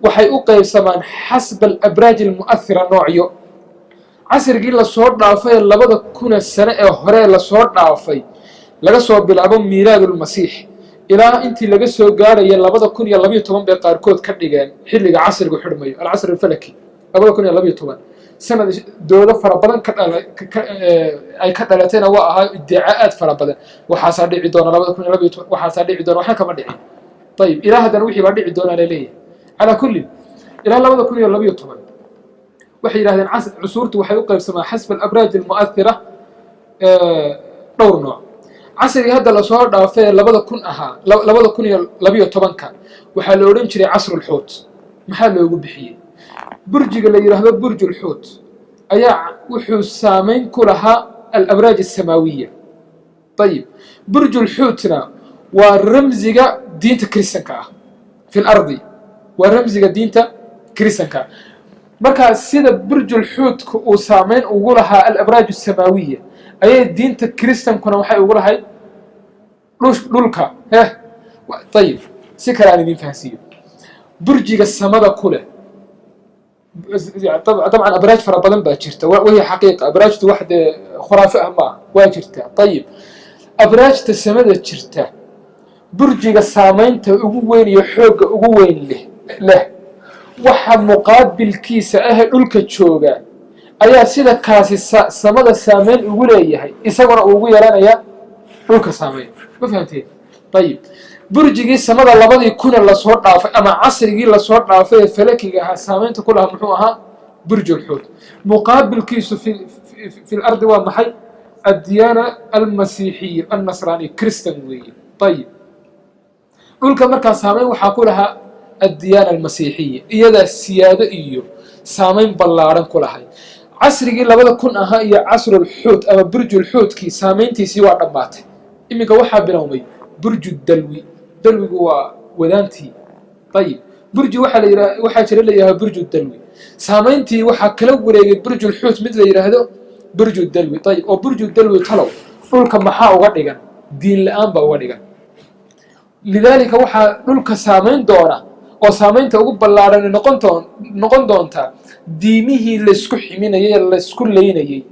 waxay u qaybsamaan xasb al-abraaj al-mu'athira noocyo casrigii la soo dhaafay 2000 sano ee hore la soo dhaafay laga soo bilaabo miilaadul masiix ilaa intii laga soo gaarayay 2012 bay qaarkood ka dhigeen xilliga casrigu xidhmayo al-casr al-falaki 2012 sanad dowlad fara badan ay ka dhalatayna waa ahaa iddicaa'aad fara badan waxaa dhici doona 2012 waxaa dhici doona waxa kama dhicin طيب ilaa hadan wixii baa dhici doona leeyahay ala kulli ilaa 2012 waxay yiraahdeen cusuurtu waxay u qaybsamaa xasb al-abraaj al-mu'athira dhowr nooc casriga hadda la soo dhaafay 2000 ahaa 2012ka waxaa la oran jiray casrul xuut maxaa loogu bixiyay برجك اللي يرهبه برج الحوت أيا وحو سامين كلها الأبراج السماوية طيب برج الحوتنا والرمزك دينتا كريستنكا في الأرض والرمزك دينتا كريستنكا مركا سيدا برج الحوت وسامين وقولها الأبراج السماوية أيا دينتا كريستن كنا وحي وقولها لولكا طيب سكراني دين فهسية برجك السماء كله طبعا أبراج فربضان باجرته وهي حقيقة أبراج واحدة خرافة ما واجرته طيب أبراج السماء جرته برجك السامين تقوين يحوق قوين له وحا مقابل كيس أهل الكتشوغا أيا سيدا كاسي السماء السامين يقول إياهي إساقنا أقول يرانا يا الك السامين ما فهمتين طيب برجي السماء لبضي يكون الله صور عافية أما عصري الله صور عافية فلكي سامين كلها محوها برج الحوت مقابل كيس في الأرض ومحي الديانة المسيحية النصرانية كريستيانية طيب قل كمركز سامين وحاقولها الديانة المسيحية إذا السيادة إيو سامين بلارن كلها عصري لبضي كون هي عصر الحوت أما برج الحوت كي سامين تيسيوا رمات إمي كوحا بنومي برج الدلوي دلوي هو ودانتي طيب برج waxa jira leeyahay برج الدلوي saameyntii waxa kala wareegay برج الحوت mid la yiraahdo برج الدلوي طيب oo برج الدلوي talow dhulka maxaa uga dhigan diin la'aan ba uga dhigan lidalika waxa dhulka saameyn doona oo saameynta ugu ballaaran noqon doonta diimihii la isku ximinayay la isku leeynayay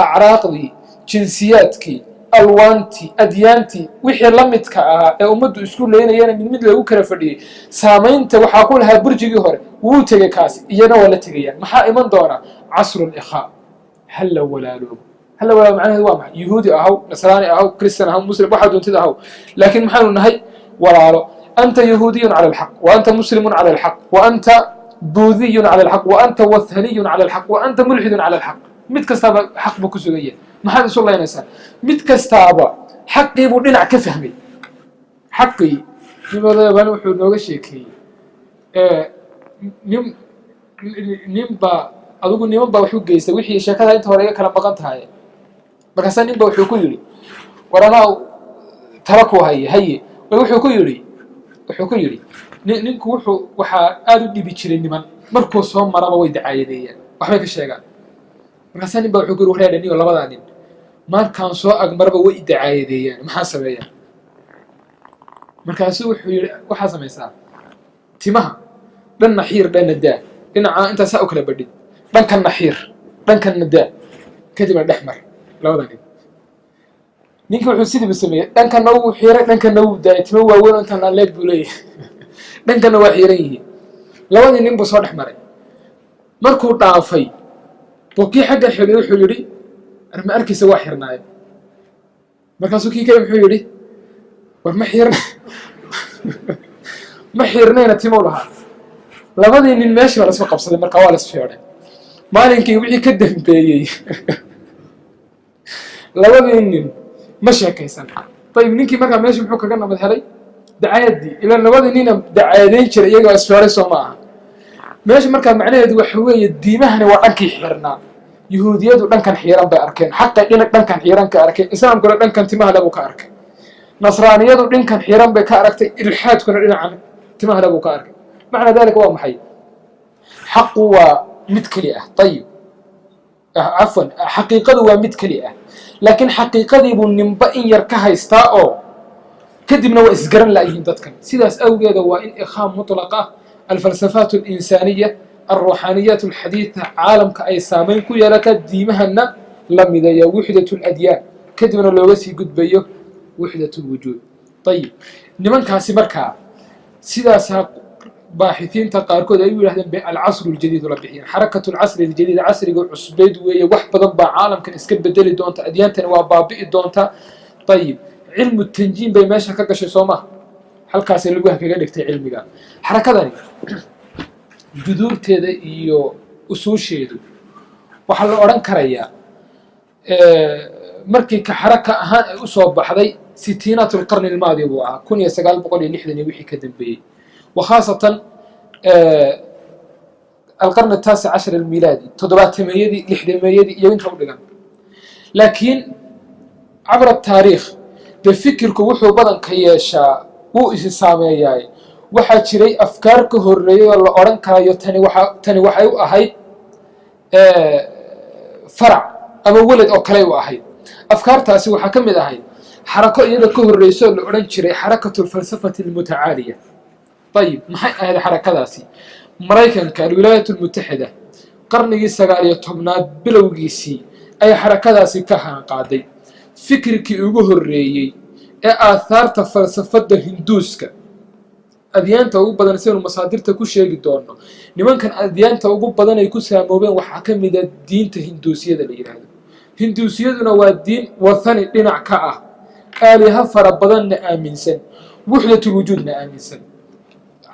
acraaqdii jinsiyaadkii alwaanti adyaanti wixii la midka ah ee umadu isku leeynayeen mid lagu kala fadhiyay saameynta waxa ku lahaa burjigii hore wuu tagay kaas iyana wala tagayaan maxaa iman doona casrul ikha hal walaalo macnaheedu waa maxay yahuudi ahaw nasraani ahaw kristaan ahaw muslim waxa doontida ahaw laakiin maxaanu nahay walaalo anta yahuudiyun ala alhaq wa anta muslimun ala alhaq wa anta buudiyun ala alhaq wa anta wathaniyun ala alhaq wa anta mulhidun ala alhaq mid kastaba xaq buu ku sugayay maxaad isu leeynaysaa mid kastaaba xaqii buu dhinac ka fahmay xaqii nimadaba wuxuu nooga sheekeeyay nimba adigu nimanba wuxuu geystay wixii sheekada inta hore kala maqan tahay markaas nimba wuxuu ku yiri warana taraku haye wuxuu ku yiri ninku waxa aad u dhibi jiray niman markuu soo maraba way dacaayadeeyaan waxbay ka sheegaan markaas nimba wuxuu ku yiri wareedaniyo labada nin markaan soo agmarba way dacaayadeeyaan maxaa sameeyaan markaas wuxuu yiri waxa sameeysaa timaha dhan naxiir dhan nadaa dhinaca inta saa u kala badhid dhankan naxiir dhankan nadaa kadib dhaxmar labada nin wuxuu sidii sameeyay dhankan uu xiiray dhankan uu daay timo waaweyn inta la leeg bulay dhankan waa xiiran yihiin labada nin buu soo dhaxmaray markuu dhaafay boqii xagga xigay wuxuu yiri arma arkiisa waa xirnaay markaasuu kii kale wuxuu yiri war ma xirnayna timo laha labadii nin meeshii la soo qabsaday marka waa la isfiiray maalinkii wixii ka dambeeyay labadii nin ma sheekaysan طيب ninkii marka meeshii wuxuu kaga nabad helay dacaayadii ila labadii nin dacaayadeyn jiray iyaga isfiiray Soomaa meeshii marka macnaheedu waxa weeye diimahani waa dhankii xirnaa yahuudiyadu dhankan xiiran bay arkeen xaqay dhankan xiiran ka arkeen islaamkuna dhankan timaha lagu ka arkay nasraaniyadu dhinkan xiran bay ka aragtay ilxaadkuna dhinacan timahana buu ka arkay macna dalika waa maxay xaqu waa mid keli ah ayib cafwan xaqiiqadu waa mid keli ah laakiin xaqiiqadii buu ninba in yar ka haystaa oo kadibna waa isgaran la'yihiin dadkan sidaas awgeeda waa in ikhaam mutlaq ah alfalsafaat alinsaaniya alruuxaaniyaat alxadiida caalamka ay saamayn ku yeelata diimahana la mideeya wuxdat aladyaan kadibna looga sii gudbayo wuxdat alwujuud ayib nimankaasi markaa sidaasaa baaxiثiinta qaarkood ay u yidhahdeen alcasru اljadiid la bixiyeen xarakat اlcasri اljadiid casriga cusbeed weeye wax badan baa caalamkan iska bedeli doonta adyaantani waa baabi'i doonta ayib cilmu tanjiim bay meesha ka gashay soo maha halkaasay laguha kaga dhigtay cilmiga xarakadani juduurteeda iyo usuusheedu waxaa la odhan karayaa markii ka xaraka ahaan ay usoo baxday sitiinaat اlqarni ilmaadi buu ahaa 1960 iyo wixii ka dambeeyey وخاصة القرن التاسع عشر الميلادي تضبات ميدي لحد ميدي يوينتهم لغان لكن عبر التاريخ بفكر كوحو بدن كيشا هو إسسامي ياي waxaa jiray afkaar ka horeeyay oo la oran karayo tani waxay u ahayd farac ama walad oo kale u ahayd afkaartaasi waxaa ka mid ahayd xarako iyada ka horeyso la oran jiray xarakatul falsafati almutacaaliya طيب maxay ahayd xarakadaasi maraykanka alwilaayat almutaxida qarnigii 19aad bilowgiisii ay xarakadaasi ka hanqaaday fikirkii ugu horeeyay ee aahaarta falsafada hinduuska adyaanta ugu badan sidoo masaadirta ku sheegi doono nimankan adyaanta ugu badan ay ku saamoobeen waxa ka mid ah diinta hinduusiyada la yiraahdo hinduusiyaduna waa diin wathani dhinac ka ah aaliha fara badanna aaminsan wuxdatul wujuudna aaminsan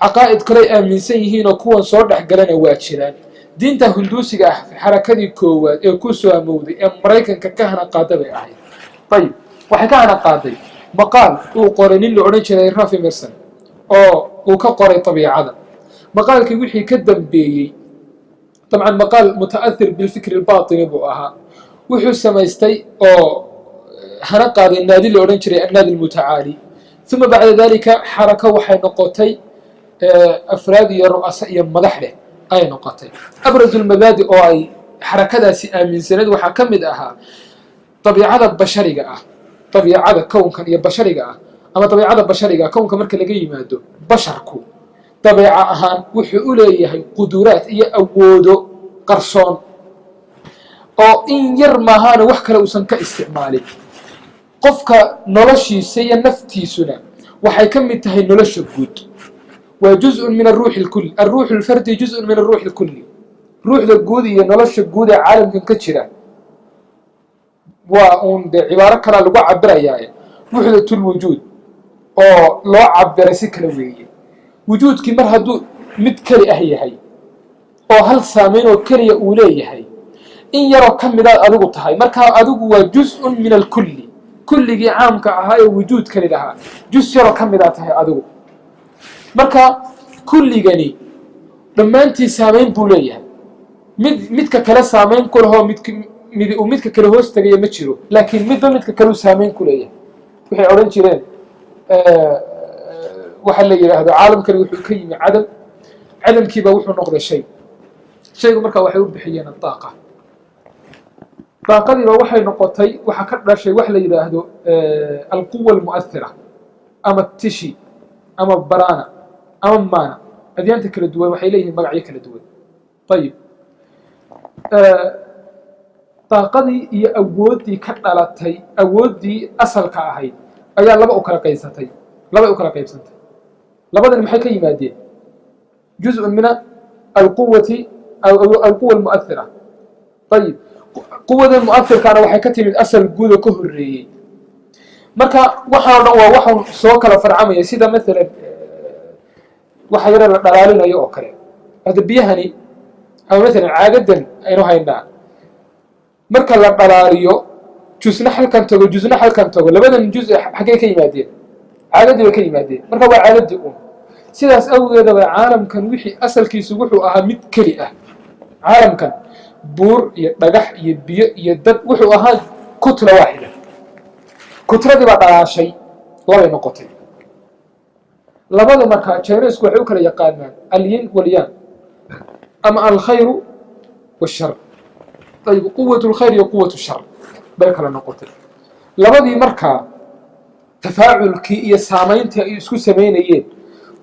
عقائد كلي آمن سيهين وكون صور حجلنا واجران دين تهندوسي حركة كوات يكوسوا مودي أمريكا ككهنة قاضي أحد طيب وحكانا قاضي مقال وقرنين اللي عنيش رافي مرسن أو وكقري طبيعة مقال كيوحي كدم بي طبعا مقال متأثر بالفكر الباطني بوها وحس ما يستي أو هنقاضي النادي اللي عنيش النادي المتعالي ثم بعد ذلك حركة وحي نقطي أفراد الرؤساء مدحله أي نقطة أبرز المبادئ أو أي حركة آمن سند وحكم دها طبيعة البشرية طبيعة كون كان يبشرية أما طبيعة البشرية كون كمركز لقي ماده بشركو طبيعة أهان وحوليه قدرات يأودو قرصون أو إن يرمى هذا وحكى لو سنك استعمالي قفك نرشي سي نفتي سنة وحيكم تهي نرش الجود وجزء من الروح الكلي الروح الفردي جزء من الروح الكلي روح الجودي نلش الجودي عالم كنكتشرة وأن عبارة كلا لو عبر يعني وحدة الوجود أو لو عبر سكلوية وجود كمر هدو متكلي هي أو هل سامين وكلي أولي هي إن يرى كم ذا أدوق هاي مركها أدوق وجزء من الكلي كل عام كهاي وجود كلي لها جزء يرى كم ذا هاي أدوق marka kulligani dhammaantii saameyn buu leeyahay midka kale saameyn ku laho midka kale hoos tagaya ma jiro laakiin midka kale saameyn ku leeyahay waxay oran jireen waxa la yiraahdo caalamkan wuxuu ka yimi cadamkiiba wuxuu noqday shaygu marka waxay u bixiyeen daaqadiiba waxay noqotay waxa ka dhashay wax la yiraahdo alquwa almu'athira ama tishi ama barana أما مانا أديانة كلا دوين وحي إليه مقعية كلا دوين طيب طاقدي هي أودي كتلاتي أودي أصل كاهي أيا لبا أكلا قيستي لبا المحيكي مادي جزء من القوة أو القوة المؤثرة طيب قوة المؤثر كان وحيكتي من أصل قوة كهرية مركا وحا سوكلا فرعامي سيدا مثلا وحيرا دلالنا يو كره هذا بيهني أو مثلا عادة أينو هينا مركا لا دلاليو جزنا حلقان تقول جزنا حلقان تقول لبدا جزء حقيقي كلماتين عادة كلماتين مركا waa عادة sidaas awgeeda caalam kan wixii asalkiisu wuxuu ahaa mid kali ah caalamkan buur iyo dhagax iyo biyo iyo dad wuxuu ahaa kutla waahida kutradii baa dhalaashay labay noqotay labada markaa jaynisku waxay u kala yaqaanaan alyin walyaan ama alkhayru washar ayib quwatu lkhayr iyo quwatu shar bay kala noqotay labadii markaa tafaaculkii iyo saamayntii ay isku samaynayeen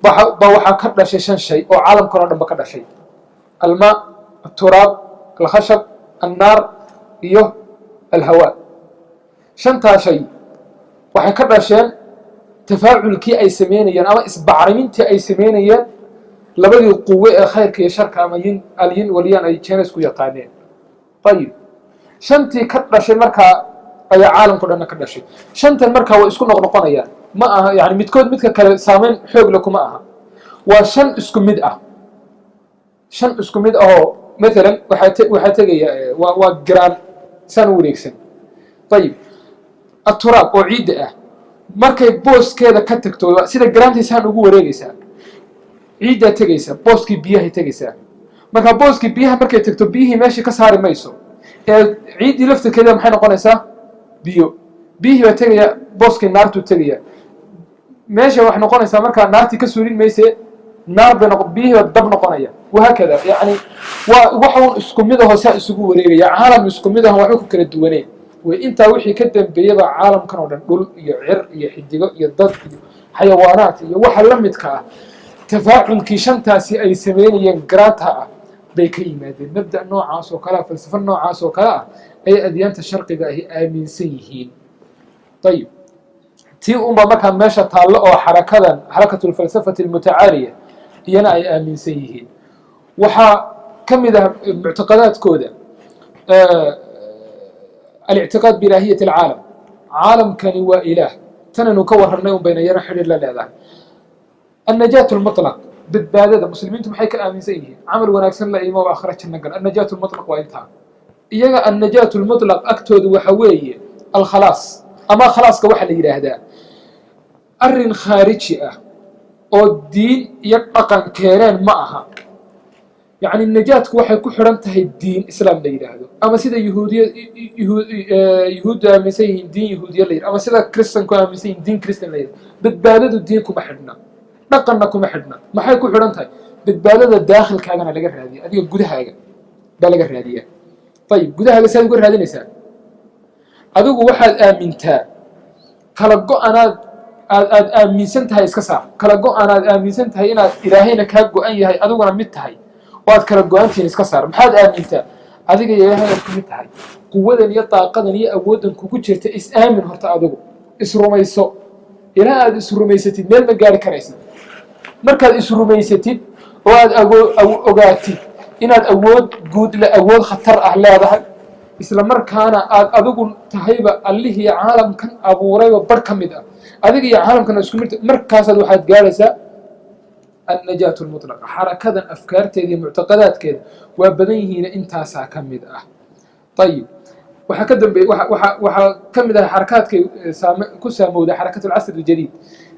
ba waxaa ka dhashay 5 shay oo caalamkan oo dhanba ka dhashay almaa alturaab alkhashab annaar iyo alhawaa 5taa shay waxay ka dhasheen tafaaculkii ay samaynayeen ama isbacrimintii ay samaynayeen labadii quwo ee khayrka iyo sharka ama alyin walyaan ay jaynisku yaqaaneen ayib 5tii ka dhashay markaa ayaa caalamka dhanna ka dhashay 5tan markaa way isku noqnoqonayaan ma aha yani midkood midka kale saameyn xoog leh kuma aha waa 5 isku mid ah 5 isku mid ahoo maalan waxaa tegaya waa garaan saan u wareegsan ayib aturaab oo ciidda ah markay booskeeda ka tagto sida garaantiisaan ugu wareegaysaa ciiddaa tegaysa booskii biyahay tegaysaa markaa booskii biyaha markay tagto biyihii meeshii ka saari mayso ee ciiddii laftirkeeda maxay noqonaysaa biyihii baa tegaya booskii naartuu tegaya meesha waxay noqonaysaa markaa naartii ka suulin mayse naar bay biyihii baa dab noqonaya wahaakada yani waa waxuun isku mid ahoo saa isugu wareegaya caalam isku mid ahoo waxba ku kala duwaneen way intaa wixii ka dambeeyaba caalamkan oo dhan dhul iyo cir iyo xidigo iyo dad iyo xayawaanaad iyo waxa la midka ah tafaaculkii 5taasi ay sameynayeen garaanta ah bay ka yimaadeen mabda noocaas oo kale falsafo noocaas oo kale ah ay adyaanta sharqiga ay aaminsan yihiin ayib tii unba markaa meesha taallo oo xarakatul falsafati almutacaaliya iyana ay aaminsan yihiin waxaa ka mid ah muctaqadaadkooda الاعتقاد بإلهية العالم عالم كان وإله تننو كورنا بين يرى حرير لا النجاة المطلق بالبادة مسلمين تمحيك آمن زيه عمل وناكسن لا إيما وآخرة النقل النجاة المطلق وإنتهى إيجا النجاة المطلق أكتود وحوية الخلاص أما خلاص كوحل إلى هذا أرن خارجي أو الدين يبقى كيران معها يعني النجاة waxay ku xiran tahay diin islaam la yiraahdo ama sida yahuud aaminsan diin yahuudiya la yiraahdo ama sida kristanku aaminsan diin kristan la yiraahdo badbaadadu diin kuma xidhna dhaqanna kuma xidhna maxay ku xiran tahay badbaadada daakhilkaagana laga raadiyo adiga gudahaaga baa laga raadiyaa tayib gudahaaga saad uga raadinaysaa adigu waxaad aamintaa kala go'anaad aad aaminsan tahay iska saar kala go'anaad aaminsan tahay inaad ilaahayna ka go'an yahay adiguna mid tahay waad kala go'antiin iska saar maxaad aamintaa adiga ilaahay ku mid tahay quwadan iyo taaqadan iyo awoodan kugu jirta is aamin horta adigu is rumayso ilaa aad is rumaysatid meel ma gaari karaysid markaad is rumaysatid oo aad ogaatid inaad awood guud la awood khatar ah leedahay isla markaana aad adigu tahayba allihii caalamkan abuurayba bar ka mid ah adiga iyo caalamkan isku mid markaasaad waxaad gaaraysaa النجاة المطلقة حركة أفكار تدي معتقدات كذا وبدنه إنتاسا كمد طيب وحكمل حركات كسا مودة حركة العصر الجديد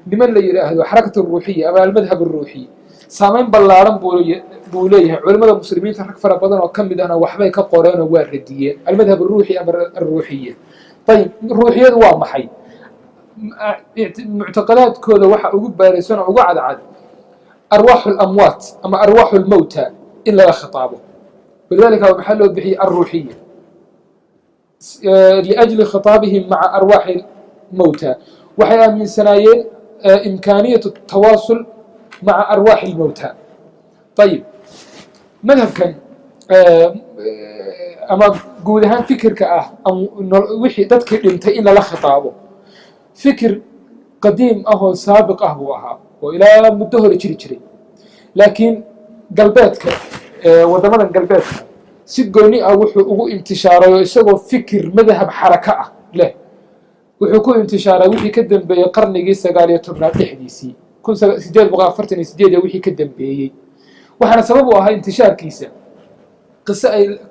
لمن لا يراه حركة الروحية أما المذهب الروحي سامين بلارن بوليه علماء المسلمين تحرك فرق بدن وكمل أنا وحبي كقرآن واردية المذهب الروحي أما الروحية طيب الروحية واضحة معتقدات كذا وجب بارسون وقعد عاد أرواح الأموات أما أرواح الموتى إلا خطابه ولذلك هو محله به الروحية لأجل خطابهم مع أرواح الموتى وحيا من سنايين إمكانية التواصل مع أرواح الموتى طيب مذهب كان أما قولها فكر كأه وحي تذكر انت إلا لخطابه فكر قديم أهو سابق أهوها وإلى مدهور يشري لكن قلباتك ودمنا قلباتك سجوني أو انتشاره يسوي فكر مذهب حركة له وحكون انتشاره وحي كدم بقرن جيسة قال يتبنى تحديثي كل سجاد بغا فرتني سجاد وحي كدم بيه وحنا سببه هاي انتشار كيسة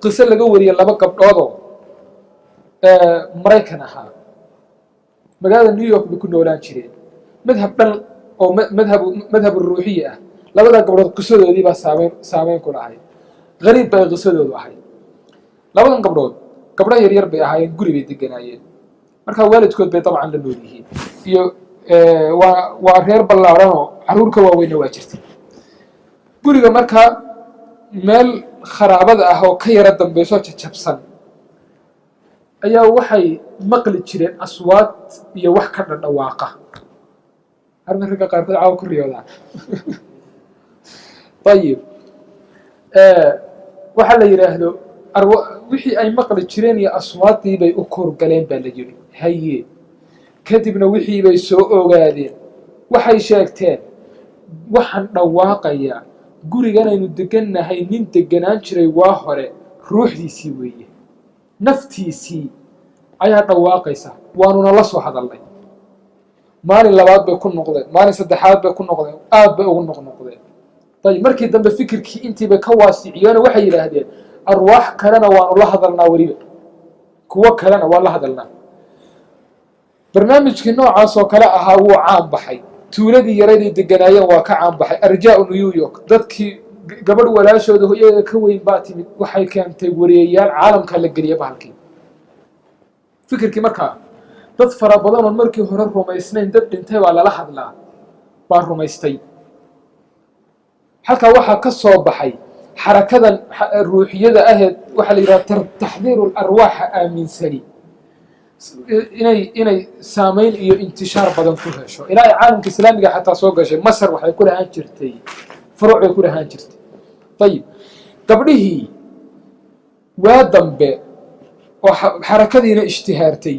قصة لقوري اللي بقى بقوضه مريكنها مقالة نيويورك بيكون نولان شرين مذهب أو مذهب الروحية لا بد قبل قصده دي بس سامين كل هاي غريب بقى قصده واحد لا بد قبل يرير بقى هاي قولي بيتجنايين مركا والد كود بي طبعا لنوريه waa reer ballaaranoo caruurka waaweyna waa jirta. guriga markaa meel kharaabada ah oo ka yara dambayso jajabsan ayaa waxay maqli jireen aswaad iyo wax ka dhadhawaaqa. arrin ragga qaarkood caawa ku riyoodaan. ayib waxaa la yidhaahdo wixii ay maqli jireen iyo aswaadii bay u koorgaleen baa la yidhi. haye kadibna wixii bay soo ogaadeen. waxay sheegteen waxaan dhawaaqayaa guriganaynu degannahay nin deganaan jiray waa hore ruuxdiisii weeye, naftiisii ayaa dhawaaqaysa. waanuna la soo hadalnay. maalin labaad bay ku noqdeen, maalin saddexaad bay ku noqdeen, aad bay ugu noqnoqdeen. ayib markii dambe fikirkii intiibay ka waasiciyeen oo waxay yidhaahdeen arwaax kalena waanu la hadalnaa, weliba kuwo kalena waan la hadalnaa. barnaamijkii noocaas oo kale ahaa wuu caan baxay. tuuladii yaraday deganaayeen waa ka caan baxay. arjaau new york dadkii gabadh walaashooda iyaga ka weyn baa timid, waxay keentay wareeyayaal caalamka la geliya bahalkii. fikirkii markaa dad fara badan oon markii hore rumaysnayn, dad dhintay baa lala hadlaa baa rumaystay. halkaa waxaa ka soo baxay xarakadan ruuxiyada aheed waxaa la yidhaha taxdiiru larwaaxa aaminsani inay saamayn iyo intishaar badan ku hesho ilaa ay caalamka islaamiga xataa soo gashay. masar waxay ku lahaan jirtay furuuc bay ku lahaan jirtay. ayib gabdhihii waa dambe oo xarakadiina ishtihaartay,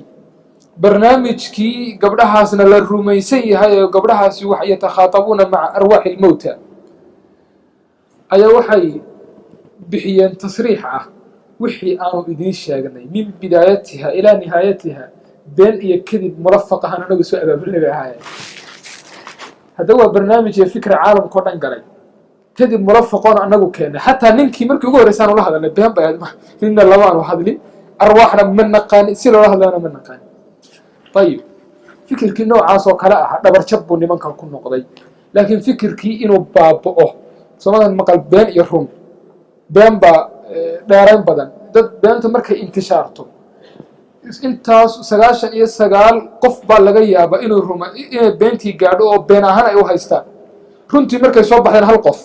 barnaamijkii gabdhahaasna la rumaysan yahay oo gabdhahaasi wax yatakhaatabuuna maca arwaaxi ilmowta ayaa waxay bixiyeen tasriix ah wixii aanu idiin sheegnay min bidaayatiha ilaa nihaayatiha been iyo kadib mulafaq ahaan anagu soo abaabulnay bay ahaayeen. hadda waa barnaamij iyo fikra caalamka oo dhan galay, kadib mulafaqoon anagu keennay. xataa ninkii markii ugu horreysa aanu la hadalnay been bay ahayd. nina lamaanu hadlin, arwaaxna ma naqaani, si loola hadlayna ma naqaani. ayib fikirkii noocaas oo kale ah dhabarjab buu nimankan ku noqday. laakiin fikirkii inuu baaba'o soomaalida maqal been iyo run. been baa dheerayn badan. dad beenta markay intishaarto intaas 99 qof baa laga yaabaa inay beentii gaadho oo been ahaan ay u haystaan. runtii markay soo baxdeen hal qof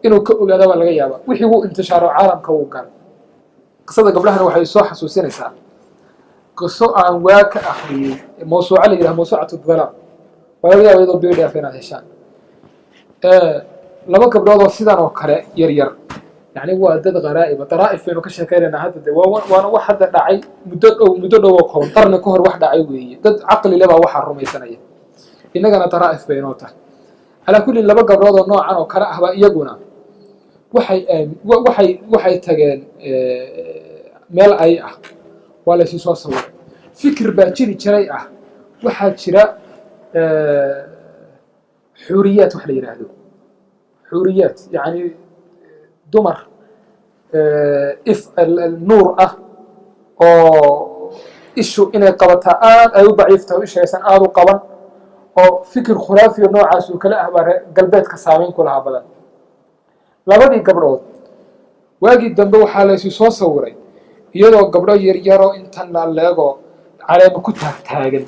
inuu ka ogaada baa laga yaabaa. wixii wuu intishaaro caalamka wuu galay. qisada gabdhahana waxay soo xasuusinaysaa qiso aan waa ka akhriyey mawsuuca la yidhaha mawsuucatu dhalaam. waa laga yaaba iyadoo bdf inaad heshaan. laba gabdhood oo sidan oo kale yar yar, yani waa dad qaraa'iba. daraa'if baynu ka sheekaynaynaa hadda de waana wax hadda dhacay muddo dhow oo kooban, qarni ka hor wax dhacay weeye. dad caqli le baa waxaa rumaysanaya. innagana daraa'if baynoo tahay. calaa kullin laba gabdhood oo noocan oo kale ahba iyaguna waxay tageen meel ay ah, waa laysii soo sawiray. fikir baa jiri jiray ah waxaa jira xuriyaat wax la yidhaahdo. xuriyaat yani dumar nuur ah oo ishu inay qabataa aad ay u daciiftahay, ishaysan aad u qaban, oo fikir khuraafiyo noocaas uu kala ah baa galbeedka saamayn ku lahaa badan. labadii gabdhood waagii dambe waxaa laysu soo sawiray iyadoo gabdho yaryaroo intan leego caleema ku taagtaagan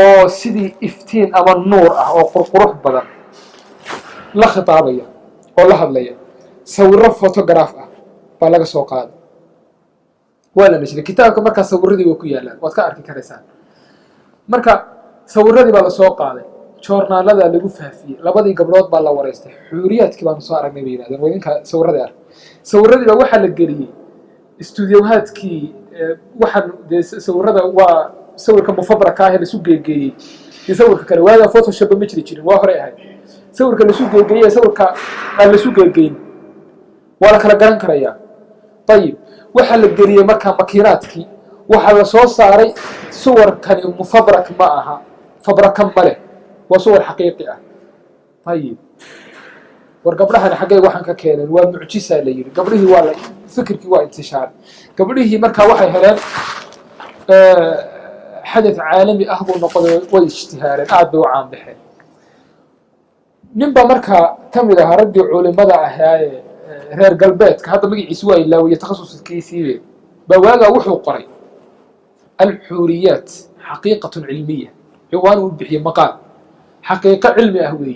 oo sidii iftiin ama nuur ah oo qurqurux badan la khitaabaya oo la hadlaya. sawiro photograph ah baa laga soo qaaday, waa la nashray. kitaabka markaa sawiradii way ku yaalaan, waad ka arki karaysaan. marka sawiradii baa lasoo qaaday, joornaaladaa lagu faafiyey. labadii gabdhood baa la wareystay. xuuriyaadkii baanu soo aragnay bay yidhahdeen. waa idinka sawiradii ark. sawiradii baa waxaa la geliyey istuudiyohaadkii. waxaan dee sawirada waa sawirka mufabraka ah ee laisu geegeeyey iyo sawirka kale. waagaa photoshop ma jiri jirin, waa horey ahayd. sawirka laisu geegeeyey sawirka aan laisu geegeyn waa la kala garan karayaa. ayib waxaa la geliyey markaa makiinaadkii, waxaa la soo saaray suwarkani mufabrak ma aha, fabraka ma leh, waa suwar xaqiiqi ah. ayib war gabdhahani xaggay waxaan ka keeneen? waa mucjisaa la yidhi. gabdhihii waa fikirkii waa intishaar. gabdhihii markaa waxay heleen xadath caalami ah buu noqday, way ijtihaareen, aad bay u caan baxeen. nin baa markaa ka mid ahaa raggii culimada ahaaye reer galbeedka, hadda magaciisi waa ilaawiye takhasuskiisiibe, baa waagaa wuxuu qoray alxuuriyaat xaqiiqatun cilmiya. ciwaan uu bixiyey maqaal حقيقة علمي أهوي.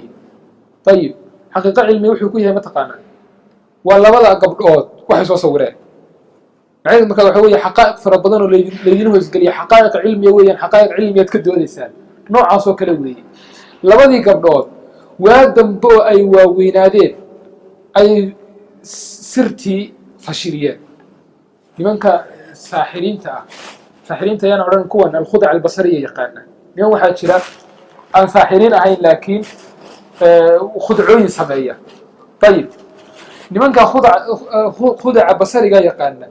طيب حقيقة علمي وحكوا هي متقانا ولا بلا قبل وحش وصورين عين مكان وحوي حقائق فربضان وليدينه يسقلي حقائق علمية ويا حقائق علمية تكدوا الإنسان نوع عصو كلوي لبدي قبل وادم بو أي وينادين أي سرتي فشريان لمنك ساحرين أنا أرى كون الخدع البصرية يقالنا اليوم واحد شراء عن ساحرين أهين لكن خدعوين سبعية. طيب لمنك خدع بصري يقالنا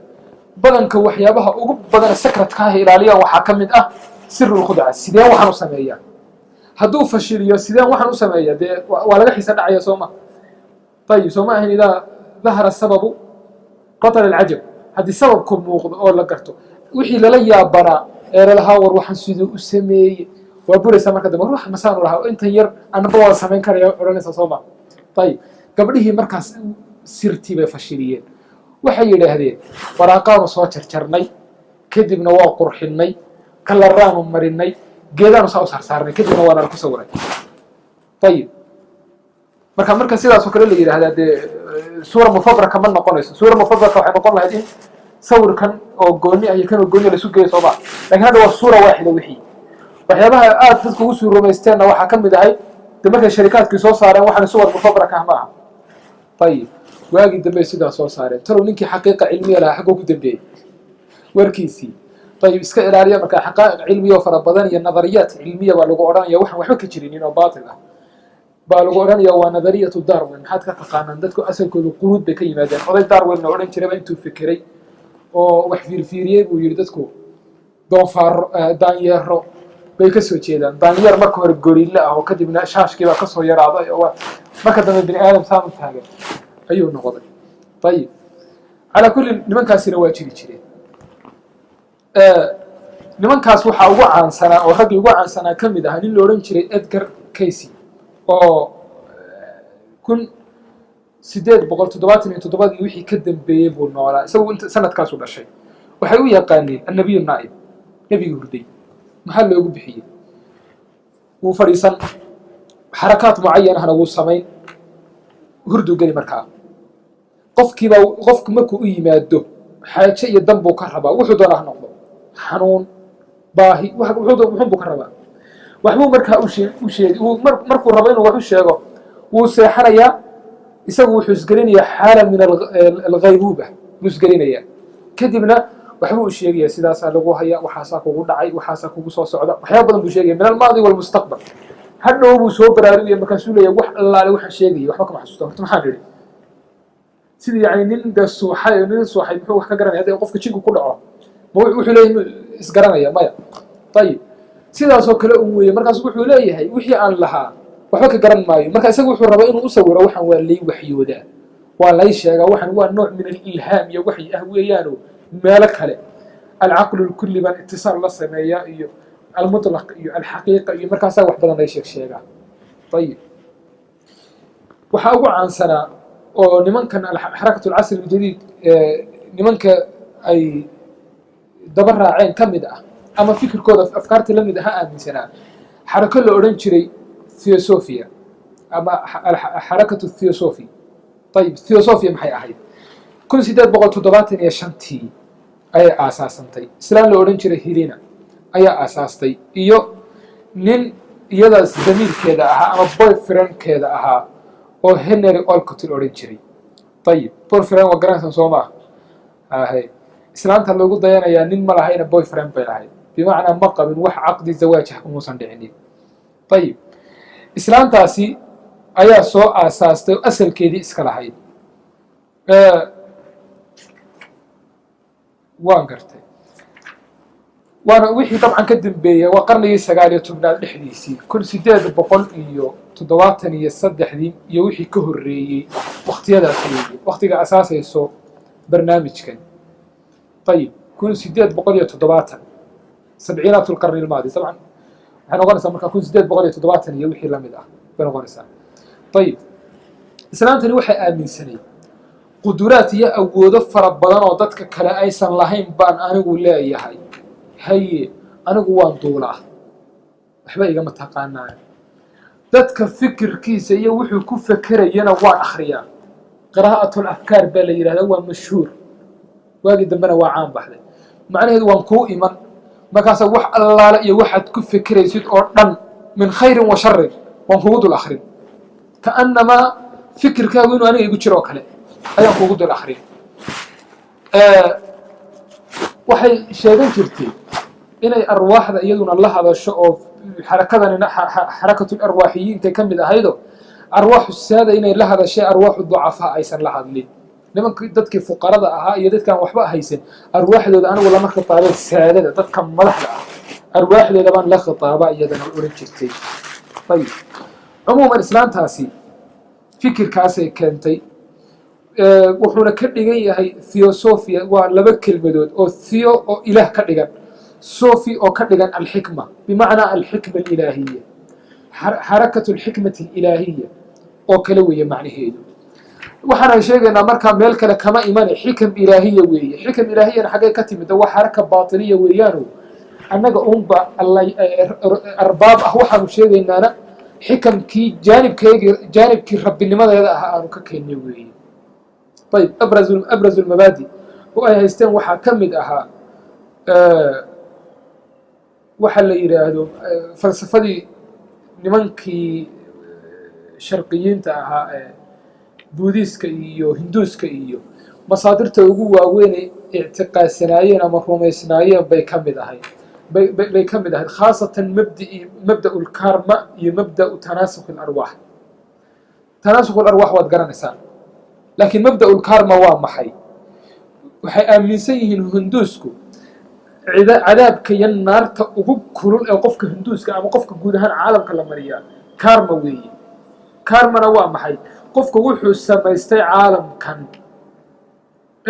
بدنك وحيابها ugu badan secretkaah ilaaliya waxa kamid ah sir khudca sidee waxan u sameeyaa haduu fashiliyo sidee waxan u sameeyaa de waa laga xiisa dhacaya Soomaa. طيب Soomaa ahin ida dhahara sababu qatar alajab hadii sababku muuqdo oo la garto wixii la yaabana ee la hawar waxan sidoo u sameeyay waa buraysa marka dambe ruux masaan lahaa inta yar anaba waa sameyn karayo oranaysa Soomaa. طيب gabadhii markaas sirtii bay fashiliyeen waxay yiraahdeen waraaqaano soo jarjarnay kadibna waa qurxinay kala raanu marinay geedano soo saarnay kadibna waa ku sawiray. طيب marka sidaas oo kale la yiraahdaa suura mufabraka ma noqonayso suura mufabraka waxay noqon lahayd sawirkan oo gooni ay kan gooni la sugeeyo Soomaa laakiin hada waa suura waahida wixii waxyaabaha aad dadku ugu soo rumaysteena waxa kamid ahay marka shirkadku soo saareen waxa suura mufabraka ma aha. طيب واجي دبي سيدا سو سارين ترى نينكي حقيقه علميه لها حقو كدبي وركيسي. طيب اسكا الاريا marka حقائق علميه فربدان iyo نظريات علميه waa lagu oranaya waxba ka jirin oo baatil ah baa lagu oranaya waa نظريه Darwin maxaad ka taqaanaan dadku asalkoodu quruud bay ka yimaadeen oday Darwin oo oran jiray intuu fikiray oo wax fiirfiiriyay buu yiri dadku doofaar daanyeero bay ka soo jeedaan daanyeer marka hore gorilla ah oo kadibna shaashkii baa ka soo yaraaday oo marka dambe bini aadam saamu taagan ayuu noqday. طيب على كل nimankaasina waa jiri jireen nimankaas waxa ugu caansanaa oo rag ugu caansanaa kamid ah nin la oran jiray Edgar Cayce oo 1877 wixii ka dambeeyay buu noolaa isagu inta sanadkaas u dhashay waxay u yaqaaneen annabiy naa'ib nabiga hurday maxaa loogu bixiyay uu fariisan xarakaad mucayan ah uu sameyn hurdu gali markaa qofku markuu u yimaado xaaje iyo dan buu ka rabaa wuxuu doonaa noqdo xanuun baahi wuxuu ka rabaa waxbuu markaa u sheegay markuu rabo inuu wax u sheego wuu seexanayaa isagu wuxuu isgelinayaa xaala min al-ghaybuba musgelinaya kadibna waxbuu u sheegayaa sidaas lagu haya waxaasa kugu dhacay waxaasa kugu soo socda waxyaabo badan buu sheegay min al-maadi wal mustaqbal hadhow buu soo baraarugay markaas uu leeyahay wax allaale waxa sheegay waxba kama xasuusto horta maxaa dhiri sidii yani nin da suuxay muxuu wax ka garanaya haddii qofka jinku ku dhaco wuxuu leeyahay isgaranaya maya. طيب sidaas oo kale uu weeyay markaas wuxuu leeyahay wixii aan lahaa waxba ka garan maayo marka isagu wuxuu rabaa inuu u sawiro waxan waa leey waxyooda waa lay sheega waxan waa nooc min al-ilham iyo waxyi ah weeyaano meel kale al-aql al-kulli ban ittisal la sameeya iyo al-mutlaq iyo al-haqiqa iyo markaas wax badan ay sheega. طيب waxa ugu caansanaa oo nimankan xarakatu al-asr al-jadid nimanka ay daba raaceen kamid ah ama fikirkooda afkaarta lamid ah aaminsanaa xarako la oran jiray theosophia ama xarakatu theosophy. طيب theosophy maxay ahayd 1875 ay asaasantay islaan la oran jiray Helena ayaa asaastay iyo nin iyada zamiirkeeda ahaa ama boyfriendkeeda ahaa oo Henry Olcott la oran jiray. طيب boyfriend waa garanaysan Soomaa ahay islaanta loogu dayanayaa nin ma lahayn boyfriend bay lahayd بمعنى ما قبل wax عقد زواج muusan dhicin. طيب islaantaasi ayaa soo aasaastay asalkeedii iska lahayd waan gartay waana wixii dabcan ka dambeeyay waa qarnigii 19 dhexdiisii 1873 iyo wixii ka horeeyay waqtiyadaas waqtiga asaasayso barnaamijkan. طيب 1870 سبعينات القرن الماضي طبعا احنا قلنا marka 1870 iyo wixii lamid ah baan qonaysaa. طيب islaantani waxay aaminsanay quduraat iyo awoodo fara badan oo dadka kale aysan lahayn baan anigu leeyahay haye anigu waan duulaa waxba iga ma taqaanaa dadka fikirkiisa iyo wuxuu ku fekerayana waan akhriyaa. qiraa'atul afkaar baa la yidhahdaa, waa mashhuur, waagii dambena waa caan baxday. macnaheedu waan kuu iman markaasa wax allaale iyo waxaad ku fekeraysid oo dhan min khayrin wa sharin waan kugu dul akhrin, kaannamaa fikirkaagu inuu aniga igu jiro oo kale ayaan kugu dul akhrin. waxay sheegan jirtay inay arwaaxda iyaduna la hadasho oo xarakadanina xarakatul arwaaxiyiinta ka mid ahaydo arwaaxu saada inay la hadashay arwaaxu ducafaa aysan la hadlin. nimankii dadkii fuqarada ahaa iyo dadkaan waxba haysan arwaaxdooda anigu lama khitaabeen, saadada dadka madaxda ah arwaaxdooda baan la khitaaba iyadana oran jirtay. ayib cumuuman islaantaasi fikirkaasay keentay. wuxuuna ka dhigan yahay theosophiya, waa laba kelmadood oo theo oo ilaah ka dhigan, sophie oo ka dhigan alxikma, bimacnaa alxikma alilaahiya, xarakatu alxikmati alilaahiya oo kale weeye macnaheedu. waxaan sheegaynaa markaa meel kale kama imane xikam ilaahiya weeye. xikam ilaahiyana xaggay ka timid? waa xaraka baatiniya weeyaano annaga unba arbaab ah. waxaanu sheegaynaana xikamkii jaanibkii rabbinimadeeda ah aanu ka keennay weeye. ayib abrazu lmabaadi oo ay haysteen waxaa ka mid ahaa waxa la yidhaahdo falsafadii nimankii sharqiyiinta ahaa ee buudiiska iyo hinduuska iyo masaadirta ugu waaweynay ictiqaadsanaayeen ama rumaysnaayeen bay ka mid ahayd bay ka mid ahayd, khaasatan mabda'u lkarma iyo mabda'u tanaasukh alarwaax. tanaasukh alarwaax waad garanaysaan, laakiin mabda'u lkarma waa maxay? waxay aaminsan yihiin hinduusku cadaabka iyo naarta ugu kulul ee qofka hinduuska ama qofka guud ahaan caalamka la mariyaa karma weeye. karmana waa maxay? qofka wuxuu samaystay caalamkan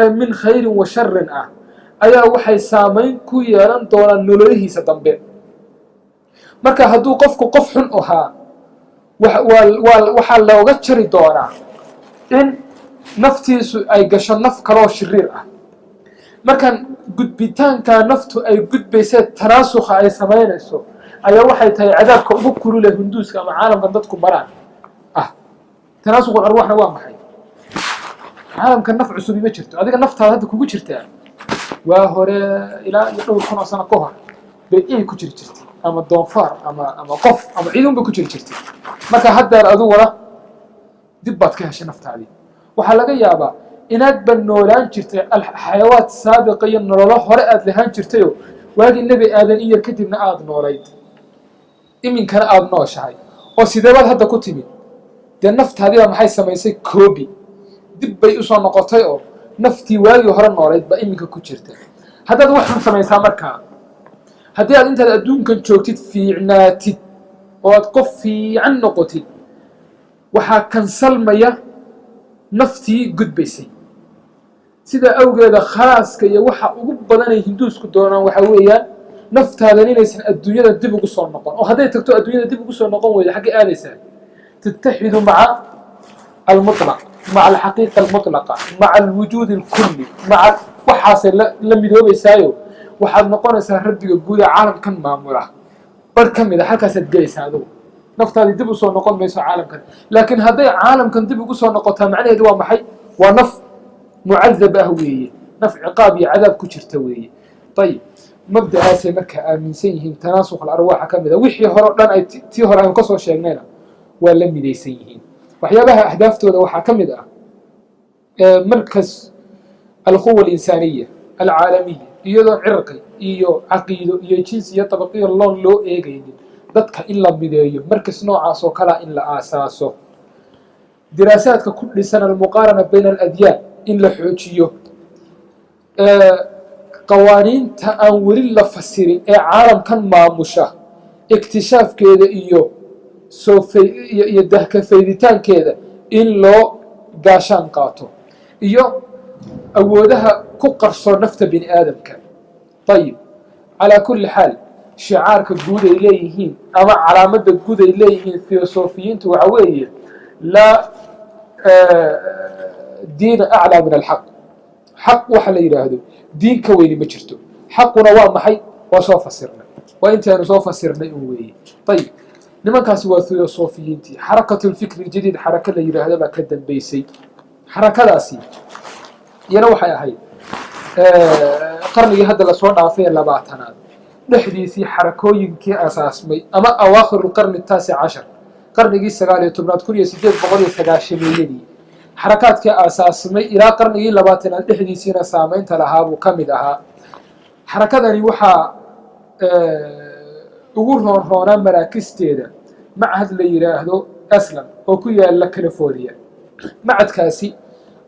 ee min khayrin wa sharin ah ayaa waxay saamayn ku yeelan doonaan nololihiisa dambe. marka hadduu qofku qof xun ahaa waxaa looga jari doonaa in naftiisu ay gasho naf kaloo shiriir ah. markan gudbitaankaa naftu ay gudbaysee tanaasukha ay samaynayso ayaa waxay tahay cadaabka ugu kulule hinduuska ama caalamkan dadku maraan ah. tanaasukh alarwaaxna waa maxay? caalamka naf cusubi ma jirto, adiga naftaada hadda kugu jirtaa waa hore ilaa iyo dhowr kun oo sano ka hor bay iyay ku jiri jirtay, ama doonfaar ama qof ama ciidun bay ku jiri jirtay. marka haddeer adiguna dib baad ka heshay naftaadii. waxaa laga yaabaa inaad ba noolaan jirtay xayawaad saabiqa iyo nololo hore aad lahaan jirtayoo waagii nebi aadan iyo kadibna aada noolayd, iminkana aada nooshahay. oo sideebaad hadda ku timid? dee naftaadiiba maxay samaysay? koobi dib bay usoo noqotay oo naftii waagii hore noolayd baa iminka ku jirta. haddaad waxaan samaysaa markaa, haddii aad intaad adduunkan joogtid fiicnaatid oo aad qof fiican noqotid, waxaa kansalmaya naftii gudbaysay. sidaa awgeeda khaaska iyo waxa ugu badanay hinduusku doonaan waxaa weeyaan naftaadan inaysan adduunyada dib ugu soo noqon. oo hadday tagto adduunyada dib ugu soo noqon weyda xaggay aadaysaa? تتحد مع المطلق، مع الحقيقة المطلقة، مع الوجود الكلي، مع وحاصل لم يدوب يسايو وحد نقول سهر ربي يقول عالم كان مامورة بركم إذا حكى سدجيس هذا نفط هذه دب وصور نقول ما يسوى عالم كان. لكن هذا عالم كان دب وصور نقطها معناه دوا محي ونف معذب هوية، نف عقابي عذاب كشر توية. طيب مبدأ هذا مكة من سيهم تناسخ الأرواح كم إذا وحي هرب لنا تيهر عن قصة شيئنا ولا مديسين. waxyaabaha ahdaftooda waxaa ka mid ah markas alquwa al-insaniya al-caalamiya, iyadoo cirqi iyo caqiido iyo jinsi iyo tabaqiyo loo eegaynin dadka in la mideeyo. markas noocaas oo kala in la aasaaso. diraasaadka ku dhisan almuqaarana bayna aladyaan in la xoojiyo. qawaaniinta aan weli la fasirin ee caalamkan maamusha iktishaafkeeda iyo iyo dahka fayditaankeeda in loo gaashaan qaato, iyo awoodaha ku qarsoon nafta bini aadamka. ayib calaa kulli xaal shicaarka guud ay leeyihiin ama calaamadda guud ay leeyihiin filosofiyiintu waxa weeye laa diina aclaa min alxaq. xaq waxa la yidhaahdo diin ka weyni ma jirto. xaquna waa maxay? waa soo fasirnay, waa intaanu soo fasirnay un weeye. ayib nimankaasi waa theosophiyiintii xarakatu lfikri ljadiid xaraka la yidhaahda baa ka dambeysay xarakadaasi iyana waxay ahayd qarnigii hadda lasoo dhaafay ee 20aad dhexdiisii xarakooyinkii asaasmay ama awaakhir qarni 19 qarnigii 19aad 1890 xarakaadkii asaasmay ilaa qarnigii 20aad dhexdiisiina saameynta lahaa buu ka mid ahaa xarakadani waxaa ugu roonroonaa maraakisteeda macahad la yidhaahdo aslan oo ku yaala california macadkaasi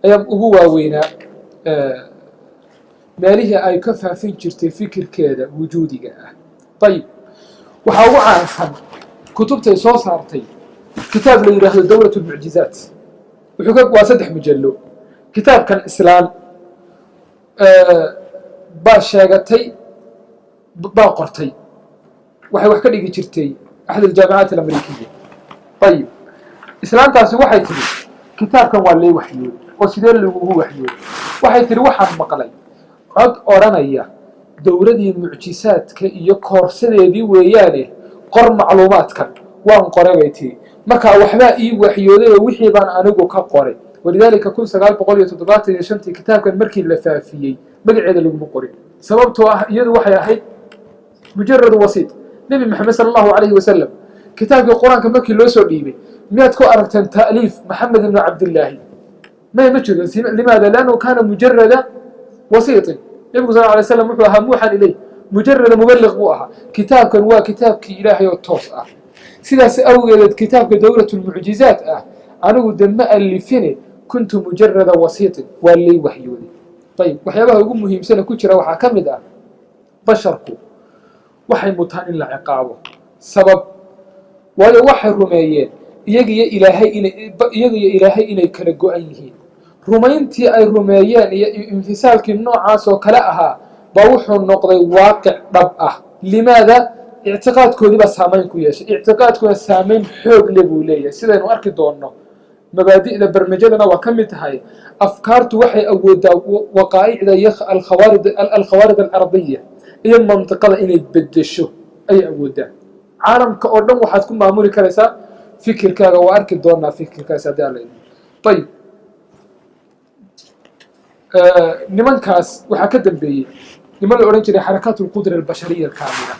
ayaa ugu waaweynaa meelihii ay ka faafin jirtay fikirkeeda wujuudiga ah ayib waxaa ugu caansan kutubtay soo saartay kitaab la yidhaahdo dawlat lmucjizaat waa 3 mujallo kitaabkan islaan baa sheegatay baa qortay waxay wax ka dhigi jirtay axad aljaamicaat alamrikiya ayib islaantaasi waxay tiri kitaabkan waa lay waxyooday oo sidee lagugu waxyooday waxay tiri waxaan maqlay cod odhanaya dowladii mucjisaadka iyo koorsadeedii weeyaane qor macluumaadkan waan qoray bay tiri markaa waxbaa ii waxyooday oo wixii baan anigu ka qoray walidaalika 1975 kitaabkan markii la faafiyey magaceeda laguma qorin sababtoo ah iyadu waxay ahayd mujarad wasiit nabi maxamed sallallahu alayhi wasallam kitaabkii quraanka markii loo soo dhiibay miyaad ku aragteen ta'liif maxamed ibn abdullah ma jiro limaada laanu kana mujarrada wasiit nabi sallallahu alayhi wasallam wuxuu ahaa muuxan ilay mujarrad muballigh buu ahaa kitaabkan waa kitaabkii ilaahay oo toos ah sidaas awgeed kitaabka dawlatul mucjizaat ah anigu dama alifine kuntu mujarrada wasiit waa lay waxyooday طيب waxyaabaha ugu muhiimsan ku jira waxa kamid ah basharku waxay mutaan in la ciqaabo sabab waayo waxay rumeeyeen iyaga ilaahay inay kala go'an yihiin rumayntii ay rumeeyeen iyo infisaalkii noocaas oo kala ahaa baa wuxuu noqday waaqic dhab ah limaada i'tiqaadkoodii baa saameyn ku yeeshay i'tiqaadkooda saameyn xoog leh buu leeyahay sidaynu arki doonno mabaadi'da barnaamijyadana waa ka mid tahay afkaartu waxay awoodaa waqaa'icda iyo alkhawaarid alardiya iyo mantiqada inay bedesho ay awoodaan caalamka oo dhan waxaad ku maamuli karaysaa fikirkaaga waa arki doonaa fikirkaas haddii alla idin ayib nimankaas waxaa ka dambeeyey niman la odhan jiray xarakaat alqudra albashariya alkaamila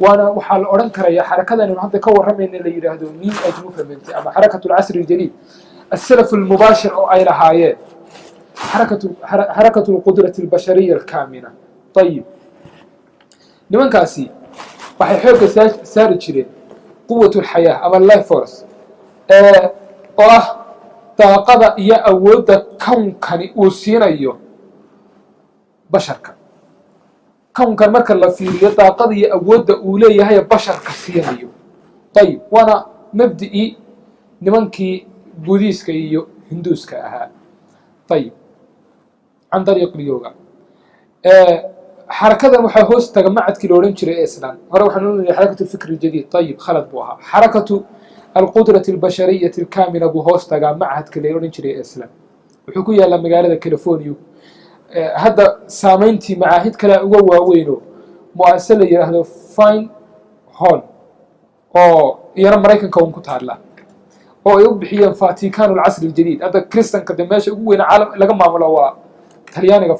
waana waxaa la odhan karayaa xarakadan hadda ka warramayna la yidhaahdo new age movement ama xarakat alcasri aljadiid السلف المباشر أو أي لهايات حركة القدرة البشرية الكامنة طيب نمان كاسي waxay xooga saari jireen quwatu alxayaa ama life force oo ah daaqada iyo awoodda kawnkani uu siinayo basharka kawnkan marka la fiiriyo daaqada iyo awoodda uu leeyahay basharka siinayo ayib waana mabdi'ii nimankii budiiska iyo hinduuska ahaa ayib can dariiq اليوغا حركة waxaa hoos taga macadkii la oran jiray islaan hore waxaan leeyahay حركة الفكر الجديد طيب خلد بوها حركة القدرة البشرية الكاملة بو hoos taga macadkii la oran jiray islaan wuxuu ku yaala magaalada California hadda saameyntii macaahid kale uga waaweyno mu'asasada la yiraahdo Fine Hall oo iyana Mareykanka ku taala oo ay u bixiyeen Vatican العصر الجديد hadda kristanka meesha ugu weyn caalam laga maamulo waa talyaaniga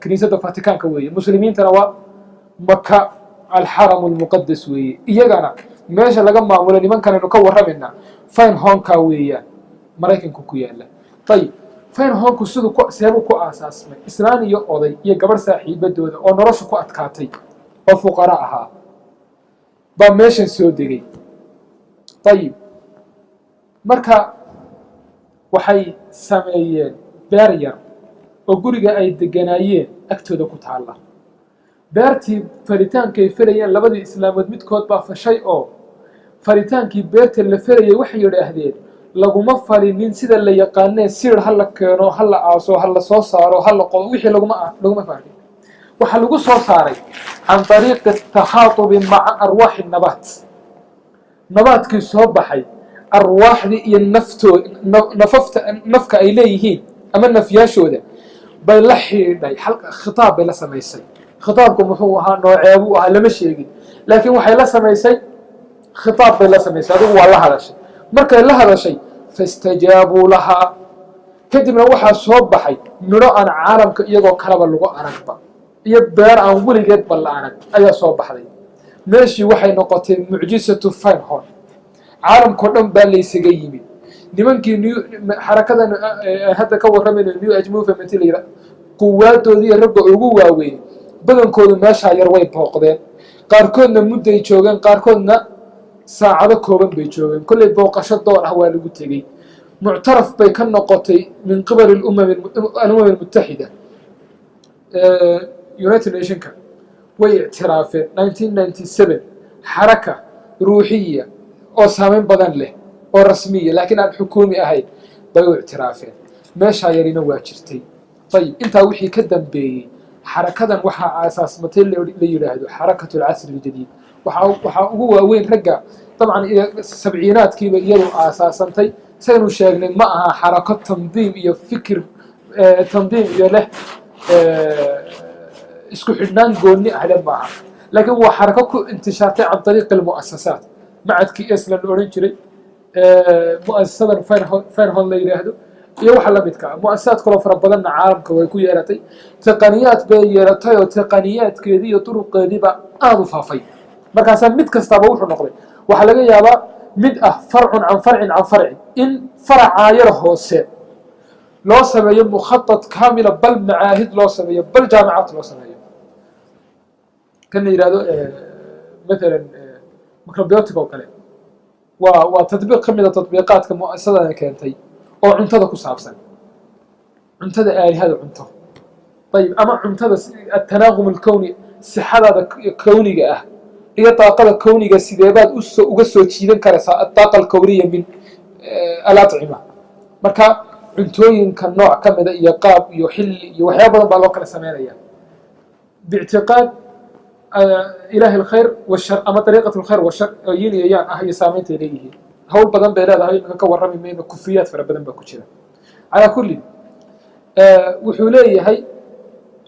kaniisada Vaticanka weeye muslimiintana waa Makka الحرم المقدس weeye iyagana meesha laga maamulo nimankan ka warramina Fine Hall-ka weeye Mareykanka ku yaala طيب Fine Hall-ku sidoo seebo ku aasaasmay islaan iyo oday iyo gabar saaxiibadooda oo nolosha ku adkaatay oo fuqara ahaa ba meeshan soo degay طيب marka waxay sameeyeen barrier oo guriga ay deganaayeen agtooda ku taala beertii faritaanka ay filayeen labadii islaamood midkood baa fashay oo faritaankii beerta la filayay waxay yiraahdeen laguma falinin sida la yaqaanay sir hal la keeno hal la aaso hal la soo saaro hal la qodo wixii laguma fahmin waxa lagu soo saaray an طريق التخاطب مع ارواح النبات nabaadkii soo baxay arwaaxdii iyo nafka ay leeyihiin ama nafyaashooda bay la xidhay khitaab bay la samaysay khitaabku muxuu ahaa nooceebu ahaa lama sheegin laakiin waxay la samaysay khitaab bay la samaysay adigu waa la hadashay markay la hadashay fastajaabuu lahaa kadibna waxaa soo baxay midho aan caalamka iyagoo kaleba lagu aragba iyo beer aan weligeedba la arag ayaa soo baxday meeshii waxay noqotay mucjisatu Feinhorn caalamkao dhan baa laysaga yimid nimankii xarakadan hadda ka warramayno new age movement la yidhaahdo quwaadoodii ragga ugu waaweyn badankoodu meeshaa yar way booqdeen qaarkoodna mudday joogeen qaarkoodna saacado kooban bay joogeen kolley booqasho door ah waa lagu tegey muctaraf bay ka noqotay min qibali الأمم المتحدة United Nationka way ictiraafeen 1997 xaraka ruuxiya oo saameyn badan leh oo rasmiya laakiin aan xukuumi ahayn bay u ictiraafeen meeshaa yarina waa jirtay ayib intaa wixii ka dambeeyey xarakadan waxaa aasaasmatay la yidhaahdo xarakatu alcasri aljadiid waxaa ugu waaweyn ragga dabcan sabciinaadkiiba iyadu aasaasantay saynu sheegnay ma aha xarako tandiim iyo fikir tandiim iyo leh isku xidhnaan goonni ahle maaha laakiin waa xarako ku intishaartay can طariiqi almu'asasaat macadkii eslan la odhan jiray mu'asasadan Feinhorn la yidhaahdo iyo waxa la midka mu'asasaad kaloo fara badanna caalamka way ku yeelatay taqaniyaad bay yeelatay oo taqaniyaadkeedii iyo duruqeediiba aad u faafay markaasaa mid kastaaba wuxuu noqday waxaa laga yaabaa mid ah farcun can farcin can farcin in faracaayada hoose loo sameeyo mukhaطط kaamila bal macaahid loo sameeyo bal jaamacaad loo sameeyo kan la yidhahdo maalan microbiotic oo kale waa tadbiiq ka mida tadbiiqaadka mu'asasadana keentay oo cuntada ku saabsan cuntada aalihada cunto ayib ama cuntada atanaaqum alkowni sixadaada kowniga ah iyo daaqada kowniga sideebaad uga soo jiidan karaysaa adaaqa alkowniya min alacima marka cuntooyinka nooc ka mida iyo qaab iyo xilli iyo waxyaaba badan baa loo kala sameynaya biictiqaad ilaahi alkhayr washar ama dariiqat alkhayr washar oo yin iyo yaan ah iyo saameyntay leeyihiin hawl badan bay leedahay iminka ka warrami mayno kufiyaad fara badan baa ku jira calaa kulli wuxuu leeyahay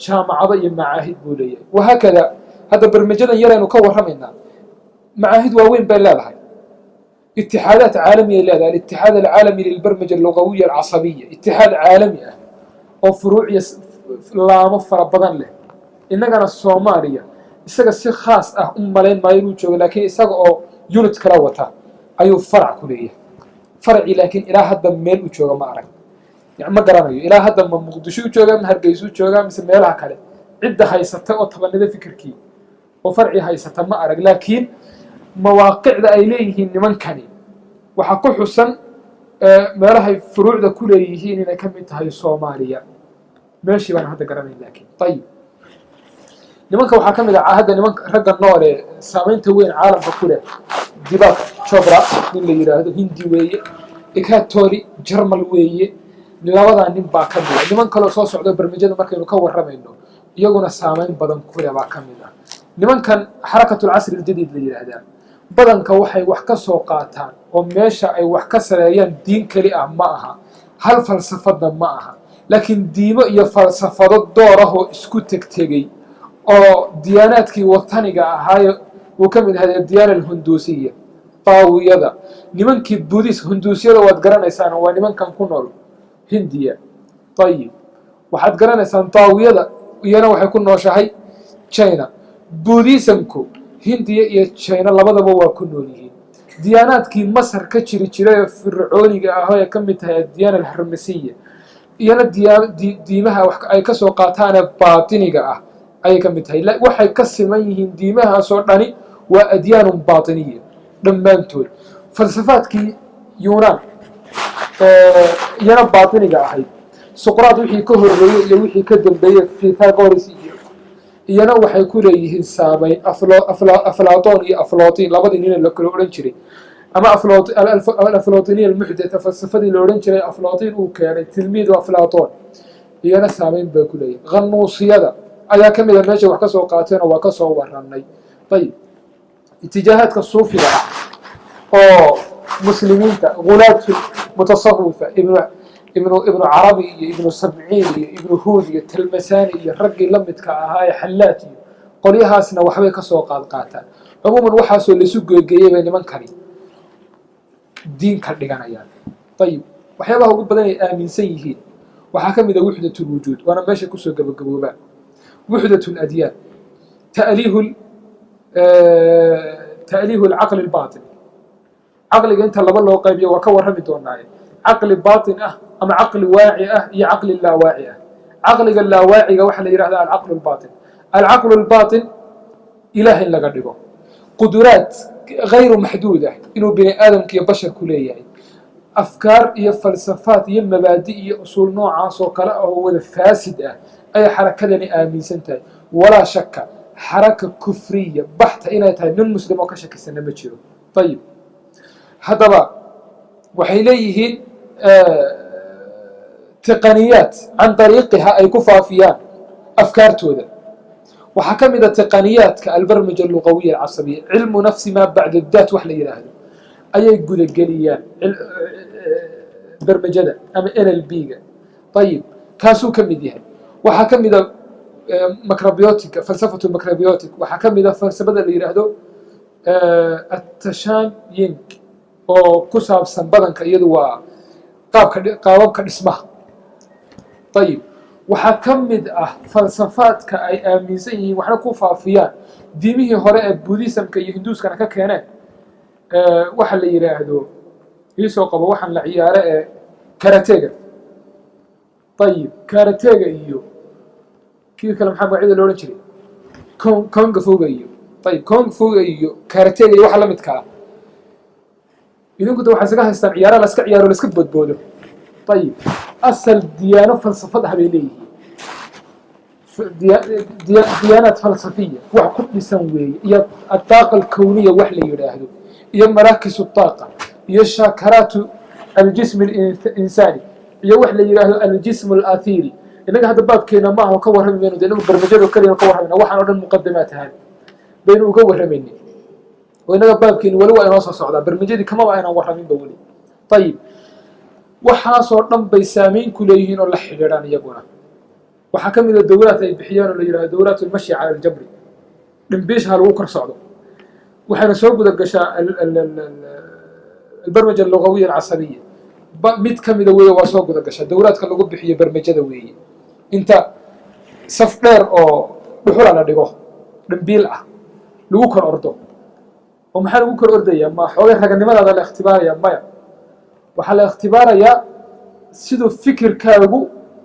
jaamacado iyo macaahid buu leeyahay wahaakada hadda barnaamijyadan yaraynu ka warramaynaa macaahid waaweyn bay leedahay اتحادات عالمية لهذا الاتحاد العالمي للبرمجة اللغوية العصبية اتحاد عالمي وفروع لا مفر بدن له إننا الصومالية إسقى سي خاص مالين ما يروجوا لكن إسقى يونت كراوتها أيو فرع كلية فرعي لكن إلى هذا ميل وجوه ما أعرف يعني ما قرأنا إلى هذا ما مقدشوا وجوه من هرجيسوا وجوه مثل ميلها كله عدة هاي ستة طبعا هذا فكر كي وفرعي هاي ستة ما أعرف لكن مواقع ذا إليه نمان كاني وحكو حسن ما لها فروع ذا كله إن كم هاي الصومالية ماشي وأنا هذا قراني لكن طيب نمان كوا حكم إذا هذا نمان رجع النار سامين توين عالم كله دباك شبرا من اللي يراه هندي ويا إكاتوري جرمال ويا لوضع نم باكمل نمان كلا صوص عده برمجة ما كانوا كور رمينه يجونا سامين بدن كله باكمل نمان كان حركة العصر الجديد اللي يراه badanka waxay wax ka soo qaataan oo meesha ay wax ka sareeyaan diin kali ah ma aha hal falsafada ma aha laakiin diimo iyo falsafado door ah oo isku tagtagay oo diyaanaadkii wataniga ahaa uu ka mid yahay diyaanada hunduusiya taawiyada nimankii buudis hunduusiyada waad garanaysaan waa nimankan ku nool hindiya tayib waxaad garanaysaan taawiyada iyana waxay ku nooshahay China buudismku hindiya iyo China labadaba waa ku nool yihiin diyaanaadkii Masar ka jiray fircooniga ah ee ka mid tahay diyaanada Hermesiya iyana diimaha wax ay ka soo qaataan baatiniga ah ay ka mid tahay waxay ka siman yihiin diimaha soo dhani waa adiyaan baatiniya dhammaantood falsafaadkii Yuunaan iyana baatiniga ahayd Socrates wixii ka horreeyay iyo wixii ka dambeeyay Pythagoras iyana waxay ku leeyihiin saameyn Aflaaton iyo Aflaatiin labadii nin la kala oran jiray ama Aflaatiniya almuxdatha falsafadii la oran jiray Aflaatiin uu keenay tilmiid Aflaaton iyana saameyn bay ku leeyihiin Ghannuusiyada ayaa ka mid ah meesha wax ka soo qaateen oo waa ka soo waranay tayib اتجاهات الصوفية أو مسلمين غلاة متصوفة ابن عربي ابن سبعين ابن هودي التلمساني الرجل لمت كهاي حلاتي قريها سنة وحبي كسوق قاتا عموما وحاسو اللي سوق جيبه بين من كري دين كردقنا يعني طيب وحيابها وقول بدني آمن سيهين وحكم إذا وحدة الوجود وأنا ماشي كسر قبل بقى وحدة الأديان تأليه العقل الباطن عقل أنت اللي بالله قيبيه وكور هم دوناي عقل باطن أما عقل واعي هي عقل اللاواعي عقل اللاواعي وحنا يرى هذا العقل الباطن العقل الباطن إله إلا قدره قدرات غير محدودة إنه بني آدم كي بشر كلية يعني أفكار هي فلسفات هي مبادئ هي أصول نوع وكلا هو فاسدة أي حركة لني آمن سنتي ولا شك حركة كفرية بحتة إلى تاي من مسلم وكشك السنة بتشيله طيب هذا بقى وحيليه تقنيات عن طريقها أي كفافيان أفكار تودا وحكم إذا تقنيات كالبرمجة اللغوية العصبية علم نفس ما بعد الذات وحلي هذا أي يقول الجليان برمجة أما NLP طيب كاسو كم ديها وحكم إذا ميكروبيوتيك فلسفة الميكروبيوتيك وحكم إذا فلسفة اللي يرهدو التشان ينك أو كسب سنبضن كيدو قاب كاسمه طيب وحكم إذا فلسفات كأي آميزين وحنا كوفافيان ديمه هراء بوديسم كيهندوس كان ككهنة waxa la yiraahdo isoo qabo waxan la ciyaaro karatega طيب karatega iyo kii kale maxaa magaciisa loo oran jiray kung fu iyo طيب kung fu iyo karatega waxa la midka idinku waxa isaga haystaan ciyaaro la iska ciyaaro la iska bodboodo طيب asal diyaano falsafad habeelay diyaanad falsafiya wax ku dhisan weey iyo الطاقة الكونية wax la yiraahdo iyo مراكز الطاقة iyo شاكرات الجسم الإنساني iyo wax la yiraahdo الجسم الآثيري inaga hada baabkeena ma aha ka warramayno inagu barnaamijyada kaliya ka warramayno waxaan oo dhan muqaddimaad ahaan baynu uga warramayno oo inaga baabkeena wali waa inoo soo socdaa barnaamijyadii kama waa inaan warramin ba wali طيب waxaas oo dhan bay saameyn ku leeyihiin oo la xiriiraan iyaguna waxa kamid ah dawlad ay bixiyaan oo la yiraahdo dawlad al-mashi ala al-jabri dhimbish hal uu kor socdo waxaana soo guda gashaa البرمجة اللغوية العصبية mid kamida weeye waa soo guda gashaa dawladka lagu bixiyo barnaamijyada weeye inta saf dheer oo dhuxul la dhigo dhambiil ah lagu kor ordo oo maxaa lagu kor ordaya ma xoogay raganimada la ikhtibaaraya maya waxa la ikhtibaaraya sidoo fikirkaagu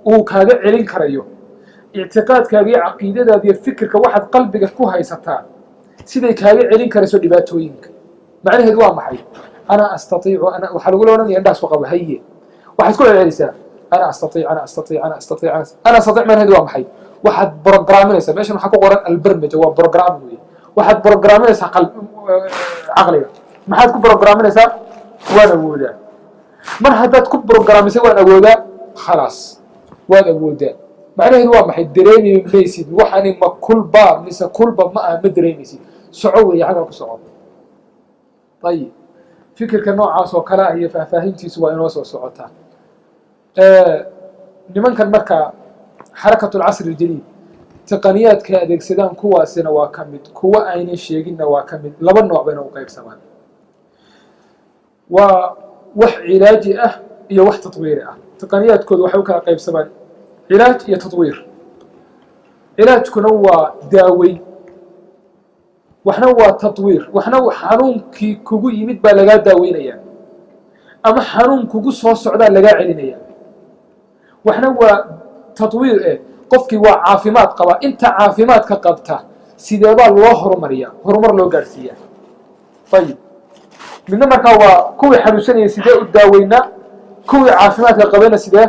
uu kaaga celin karayo i'tiqaadkaaga iyo aqeedadaada iyo fikirka waxaad qalbiga ku haysataa siday kaaga celin karayso dhibaatooyinka macnaheedu waa maxay ana astatiicu ana waxa lagu leeyahay indhaas waqab haye waxaad ku leeyahay ana astatiic macnaheedu waa maxay waxaad programinaysaa meeshan waxa ku qoran albarnaamij waa program weey waxaad programinaysaa aqliga maxaad ku programinaysaa waan awoodaa mar haddaad ku programisay waan awoodaa خلاص waan awoodaa macnaheedu waa maxay dareemi maysid waxani ma kulba mise kulba ma dareemaysid soco weey xaga ku soco طيب fikirka noocaas oo kala ah iyo faahfaahintiisu waa inoo soo socotaa nimankan marka xarakatul casr al-jadid taqniyaadka adeegsadaan kuwaasina waa kamid kuwa ayna sheeginna waa kamid laba nooc bayna u qaybsamaan waa wax cilaaji ah iyo wax tatwiir ah taqniyaadkoodu waxay u kala qaybsamaan cilaaj iyo tatwiir cilaajkuna waa daaweyn waxna waa tatwiir waxna xanuunkii kugu yimid baa laga daaweynaya ama xanuun kugu soo socda laga celinaya waxna waa tatwiir qofkii waa caafimaad qaba inta caafimaadka qabta sidee baa loo horumar loo gaarsiiyaa طيب midna marka waa kuwii xanuunsanaya sidee u daaweynaa kuwii caafimaadka qabana sidee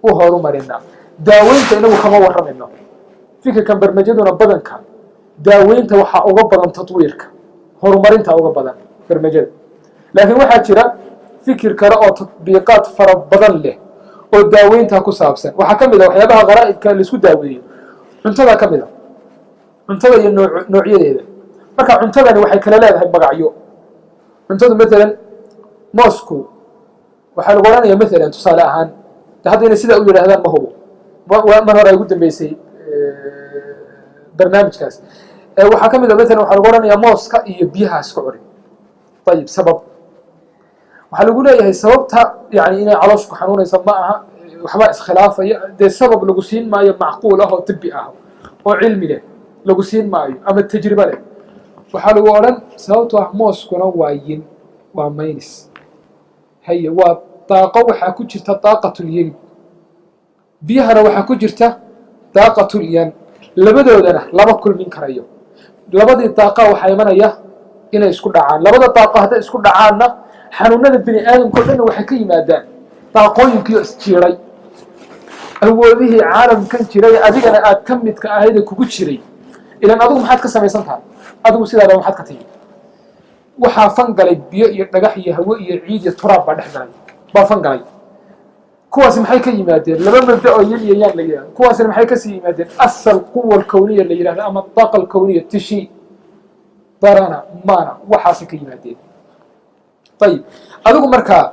u horumarina daaweynta inagu kama warramayno fikirkan barnaamijyaduna badanka daaweynta waxa uga badan tatwiirka horumarinta uga badan barnaamijyada laakiin waxa jira fikir kale oo tatbiiqaad fara badan leh oo daaweynta ku saabsan waxa kamid ah waxyaabaha qaraa'idka la isku daaweeyo cuntada kamid ah cuntada iyo noocyadeeda marka cuntadani waxay kala leedahay magacyo cuntada mesela moosku waxa lagu oranayaa mesela tusaale ahaan hadda sida uu yiraahdaan ma hubo ma hore ugu dambeysay barnaamijkaas waxaa ka mid a matalan waxaa lagu odhanayaa mooska iyo biyaha isku cuni ayib sabab waxaa lagu leeyahay sababta yani inay caloosh ku xanuunaysa ma aha waxbaa iskhilaafaya dee sabab lagu siin maayo macquul ah oo tibi ah oo cilmi leh lagu siin maayo ama tajribe leh waxaa lagu odhan sababto ah mooskuna waa yin waa maynis haye waa daaqo waxaa ku jirta daaqatulyin biyahana waxaa ku jirta daaqatulyan labadoodana lama kulmin karayo labadii daaqa waxaa imanaya inay isku dhacaan labada daaqo hadday isku dhacaanna xanuunada bini aadamka o dhanna waxay ka yimaadaan daaqooyinkiio isjiiray awoodihii caalamkan jiray adigana aad ka midka ahayd ee kugu jiray ilan adigu maxaad ka samaysan tahay adigu sidaada maxaad ka timi waxaa fangalay biyo iyo dhagax iyo hawe iyo ciid iyo turaab baa dhex galay baa fangalay kuwaasi maxay ka yimaadeen laba mabda oo yin iyo yaan la yidhahdo kuwaasina maxay kasii yimaadeen asal quwa alkawniya la yidhahdo ama daaqa alkawniya tishi darana mana waxaasay ka yimaadeen ayib adigu markaa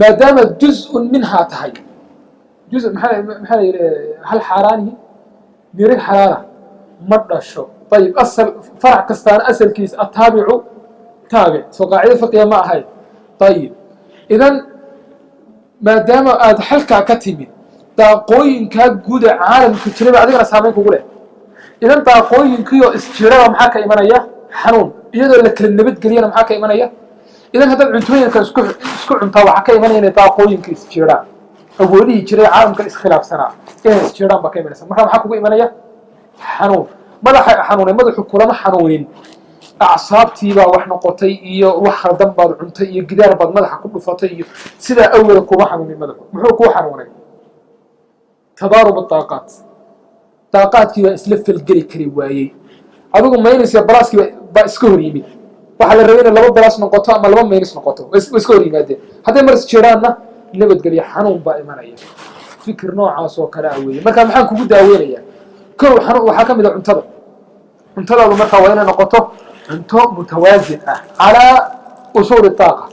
maadaama juz-un minhaa tahay juz maxaa la yidhi hal xaaraanihi mirig xalaala ma dhasho ayib asal farac kastaana asalkiisa ataabicu taabic soo qaacido fiqiya ma ahayd ayib idan maadaama aada xalkaa ka timid daaqooyinkaa guuda caalamka jiraba adigana saamayn kugu leh idan daaqooyinkiioo isjiraba maxaa ka imanaya xanuun iyadoo la kala nabadgeliyana maxaa ka imanaya idan haddaad cuntooyinka isku cuntaa waxaa ka imanaya inay daaqooyinka isjiraan awoodihii jiray caalamkan iskhilaafsanaa inay isjiraan baa ka imanaysa markaa maxaa kugu imanaya xanuun madaxa xanuunay madaxu kulama xanuunin acsaabtiibaa wax noqotay iyo wax khaldan baad cuntay iyo gidaar baad madaxa ku dhufatay iyo sidaa awgeeda kuma xanuunin madaxu muxuu kuu xanuunay tadaarub daaqaat daaqaadkii baa isla falgeli kari waayey adigu maynis iyo balaaskii baa iska hor yimid waxaa la rabay inay laba balaas noqoto ama laba maynis noqoto way iska hor yimaadeen hadday mar isjiraanna nabadgelyo xanuun baa imanaya fikir noocaas oo kale ah weeye marka maxaan kugu daaweynayaa kow xanuun waxaa ka mid a cuntadaadu markaa waa inay noqoto cunto mutawaasin ah calaa usuuli daaqa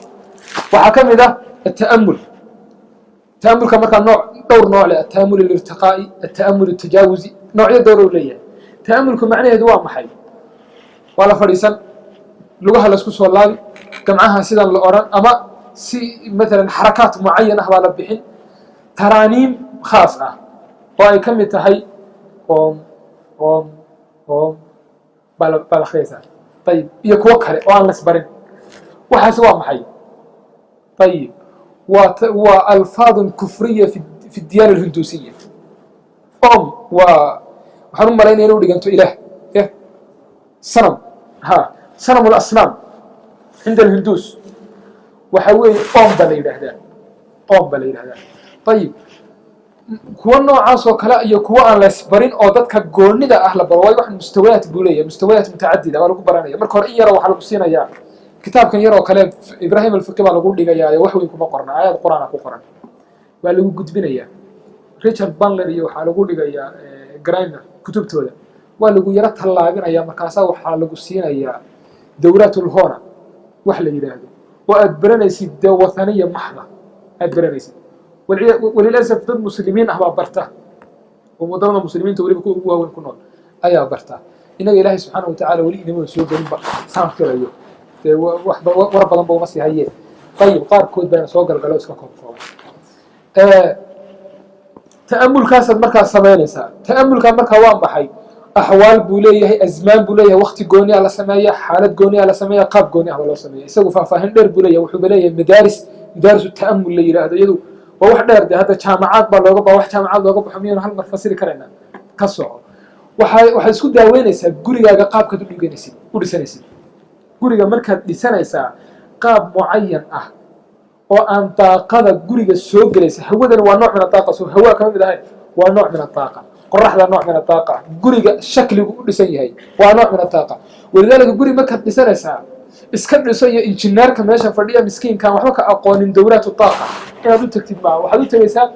waxaa ka mid ah ata'amul ta'amulka markaa dhowr nooc leh ata'amul alirtiqaa'i ata'amul atajaawuzi noocyo dhowr u leeyahay ta'amulku macnaheedu waa maxay waa la fadhiisan lugaha laisku soo laabi gamcaha sidan la odhan ama si maalan xarakaat mucayan ah baa la bixin taraaniim khaas ah oo ay ka mid tahay om baa la akhriyaysaa ayib iyo kuwo kale oo aan lasbarin waxaasi waa maxay ayib waa alfaadun kufriya fi diyaana alhinduusiya waxaan u malaynaya inuu dhiganto ilaah sanam sanam alasnaam cinda alhinduus waxa weeye baa la yidhaahdaa ayib kuwa noocaas oo kale iyo kuwa aan laysbarin oo dadka goonida ah la baro waayo wax mustawayaat buu leeyahay mustawayaat mutacadida baa lagu baranaya marka hore in yara waxaa lagu siinayaa kitaabkan yar oo kale ibrahim alfiqi baa lagu dhigayaa wax weyn kuma qorna aayad qur-aana ku qoran waa lagu gudbinayaa richard banler iyo waxaa lagu dhigayaa grinder kutubtooda waa lagu yaro tallaabinayaa markaasaa waxaa lagu siinayaa dowlaatulhona wax la yidhaahdo oo aad baranaysid dee wathaniya maxda aad baranaysid walilasaf dad muslimiin ah baa barta oo wadamada muslimiinta weliba kuwa ugu waaweyn ku nool ayaa barta inaga ilaahay subxaana watacaala weli inamada soo gelinba saan filayo dee war badan ba uma sii hayeen ayib qaarkood baana soo galgalo iska koobkooban ta'amulkaasaad markaa samaynaysaa ta'amulkaa markaa waa maxay axwaal buu leeyahay azmaan buu leeyahay wakti gooni ah la sameeya xaalad gooni ah la sameeya qaab gooni ah ba loo sameeya isagu faahfaahin dheer buu leeyahay wuxuuba leeyahay madaarisu ta'amul la yidhaahdo iyadu waa wax dheer de hadda jaamacaad baa wax jaamacaad looga baxo miyaynu hal mar fasiri karaynaa ka soco waxaad isku daaweynaysaa gurigaaga qaabkaad u dhisanaysid guriga markaad dhisanaysaa qaab mucayan ah oo aan daaqada guriga soo gelaysa hawadana waa nooc min adaaqa soo hawaa kama mid ahay waa nooc min adaaqa qoraxda nooc min adaaqa guriga shakligu u dhisan yahay waa nooc min adaaqa walidaalika guri markaad dhisanaysaa iska dhiso iyo injineerka meesha fadhiya miskiinkan waxba ka aqoonin dowlaatu daaqa inaad u tagtid maaha waxaad u tegaysaa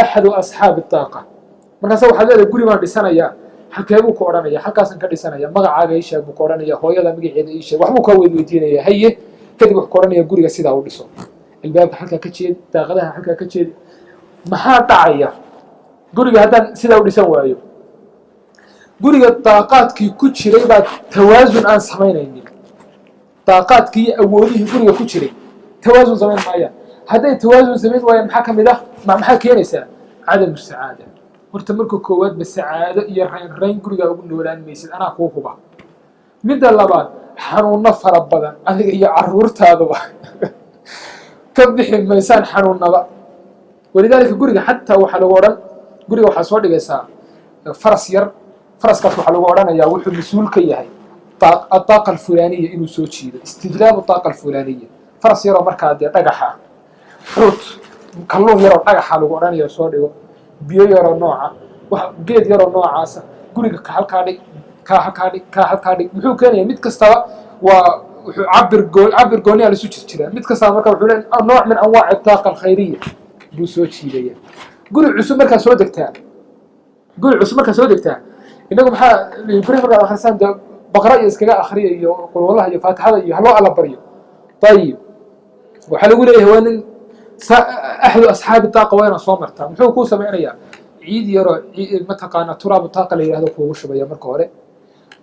axadu asxaabi daaqa markaasa waxaad leedahay guri baan dhisanayaa halkee buu ku odhanaya halkaasaan ka dhisanaya magacaaga ii sheeg buu ku odhanaya hooyada magaceeda ii sheeg waxbuu kaa weydiinaya haye kadib wuxuu ku odhanaya guriga sidaa u dhiso albaabka halkaa ka jeedi daaqadaha halkaa ka jeedi maxaa dhacaya guriga haddaan sidaa u dhisan waayo guriga daaqaadkii ku jiray baa tawaasun aan samaynaynin daaqaadkii iyo awoodihii guriga ku jiray tawaasun samayn maayaan hadday tawaasun samayn waayaan maxaa ka mid ah maxaa keenaysaa cadamu sacaada horta marka koowaadba sacaado iyo rayn gurigaa ugu noolaan maysid anaa kuu huba midda labaad xanuuno fara badan adiga iyo caruurtaaduba ka bixi maysaan xanuunaba walidaalika guriga xataa waxaa lagu odhan guriga waxaa soo dhigaysaa faras yar faraskaas waxaa lagu odhanayaa wuxuu mas-uul ka yahay adaaqa alfulaaniya inuu soo jiido istijlaabu daaqa alfulaaniya faras yaroo markaa dee dhagaxa xuut kalluun yaroo dhagaxa lagu odhanaya soo dhigo biyo yaroo nooca geed yaroo noocaasa guriga ka halkaa dhig kaa halkaa dhig kaa halkaa dhig muxuu keenaya mid kastaba waa wuxuu cabir gooniyaa lasu jirjiraa mid kastaba marka wuxuu leeyahay nooc min anwaaci daaqa alkhayriya buu soo jiidaya guri cusub markaa soo degtaa inagu maxaa guri markaad akhrisaan dee baqra iyo iskaga akhriya iyo qulwallaha iyo faatixada iyo haloo alla baryo ayib waxaa lagu leeyahay waa nin axdu asxaabi daaqa waa inaad soo martaa muxuu kuu samaynayaa ciid yaroo mataqaana turaabu daaqa la yidhahdo kuugu shubaya marka hore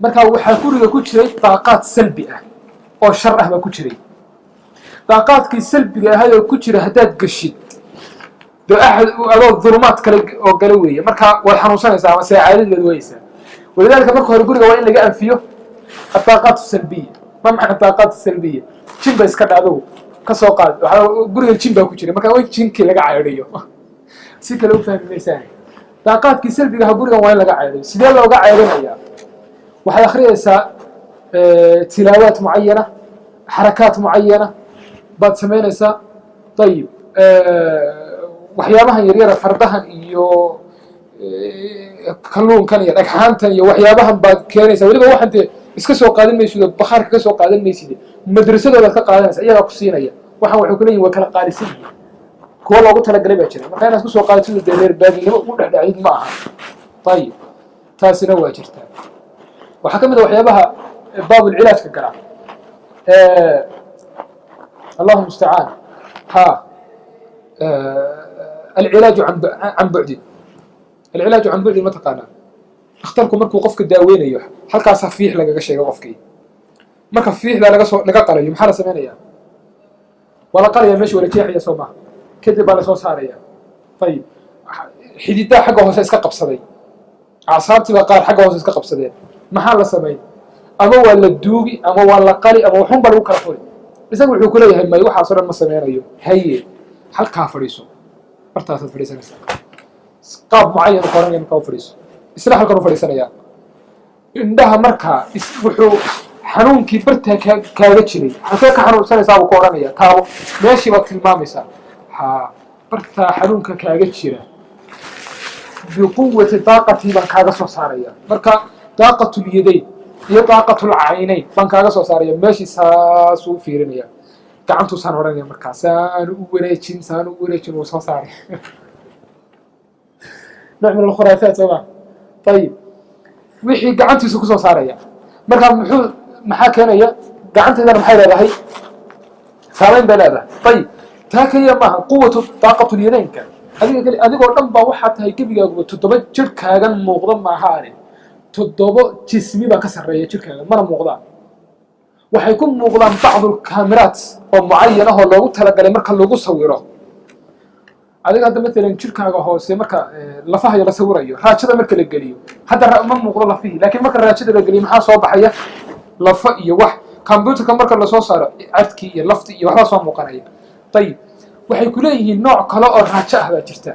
markaa waxaa guriga ku jiray daaqaad salbi ah oo shar ah baa ku jiray daaqaadkii salbiga ahayoo ku jira haddaad geshid dee adoo dulumaad kale oo gale weeye markaa waad xanuunsanaysaa ama sacaadad baad weyeysaa walidaalika marka hore guriga waa in laga anfiyo الطاقات السلبية ما معنى الطاقات السلبية جيم بس كذا هذا كسر قاد قولي الجيم بأكو ما كان وين جيم كي لقى عيريو سيك لو فهم المثال طاقات كي سلبية هقولي وين لقى عيريو سيدا لو لقى عيرينا يا واحد آخر يسا تلاوات معينة حركات معينة بعد سمين يسا طيب وحيابها يريرا فردها إيو kalluun kan iyo dhagxaantan iyo waxyaabahan baad keenaysaa weliba waxaan dee iska soo qaadan maysid bakhaarka ka soo qaadan maysid madrasadoodaad ka qaadanaysa iyagaa ku siinaya waxaan waxay ku leeyihin waa kala qaalisan yihiin kuwa loogu talagalay baa jira marka inaad ku soo qaadatido dee reer baadinimo ugu dhexdhacid ma aha ayib taasina waa jirtaa waxaa ka mid a waxyaabaha baabulcilaajka gala allahu mustacaan ha alcilaaju can bucdi العلاج عن بعد ما تقانا اختاركم مركو قفك داوين ايوه halka safiix lagaga sheego qofkii marka fiixda laga qalayo maxaa la sameeyaa wala qaliya meesha wala jeexiya Soomaa kadib baa la soo saaraya tayib xididda xagga hoose iska qabsaday asaabtiga qaar xagga hoose iska qabsadeen maxaa la sameeyay ama waa la duugi ama waa la qali ama waxun baa lagu kala furay isagu wuxuu ku leeyahay may waxa soo dhan ma sameeyo haye halka fadhiiso bartaas fadhiisanaysa qaab معين qoran in ka fariiso isla halkan u fariisanaya indhaha marka wuxuu xanuunkii barta kaaga jiray halka ka xanuunsanaysaa uu qoranaya taabo meeshii baad tilmaamaysaa ha barta xanuunka kaaga jira biquwwati daaqati baan kaaga soo saaraya marka daaqatul yadayn iyo daaqatul aynayn baan kaaga soo saaraya meeshii saas u fiirinaya gacantu saan oranaya marka saan u wareejin oo soo saaray نعمل الخرافات طبعا طيب وحي قعنتي سو كسو ساريا marka muxuu maxaa keenaya gacanteedana maxay leedahay saameyn balaada طيب taa kaliya maaha quwwatu daaqatu yadaynka adigoo dhan baa waxa tahay gabigaagu toddoba jirkaagan muuqda maahaane toddoba jismi baa ka sareeya jirkaaga mana muuqdaan waxay ku muuqdaan bacdu kaamiraat oo muayyan ah oo loogu talagalay marka lagu sawiro adiga hadda مثلا jirkaaga hoose marka lafaha la sawirayo raajada marka la galiyo hadda ma muuqdo lafihi laakiin marka raajada la galiyo maxaa soo baxaya lafa iyo wax computerka marka la soo saaro cadki iyo lafti iyo waxa soo muuqanaya tayib waxay ku leeyihiin nooc kale oo raajo ah baa jirta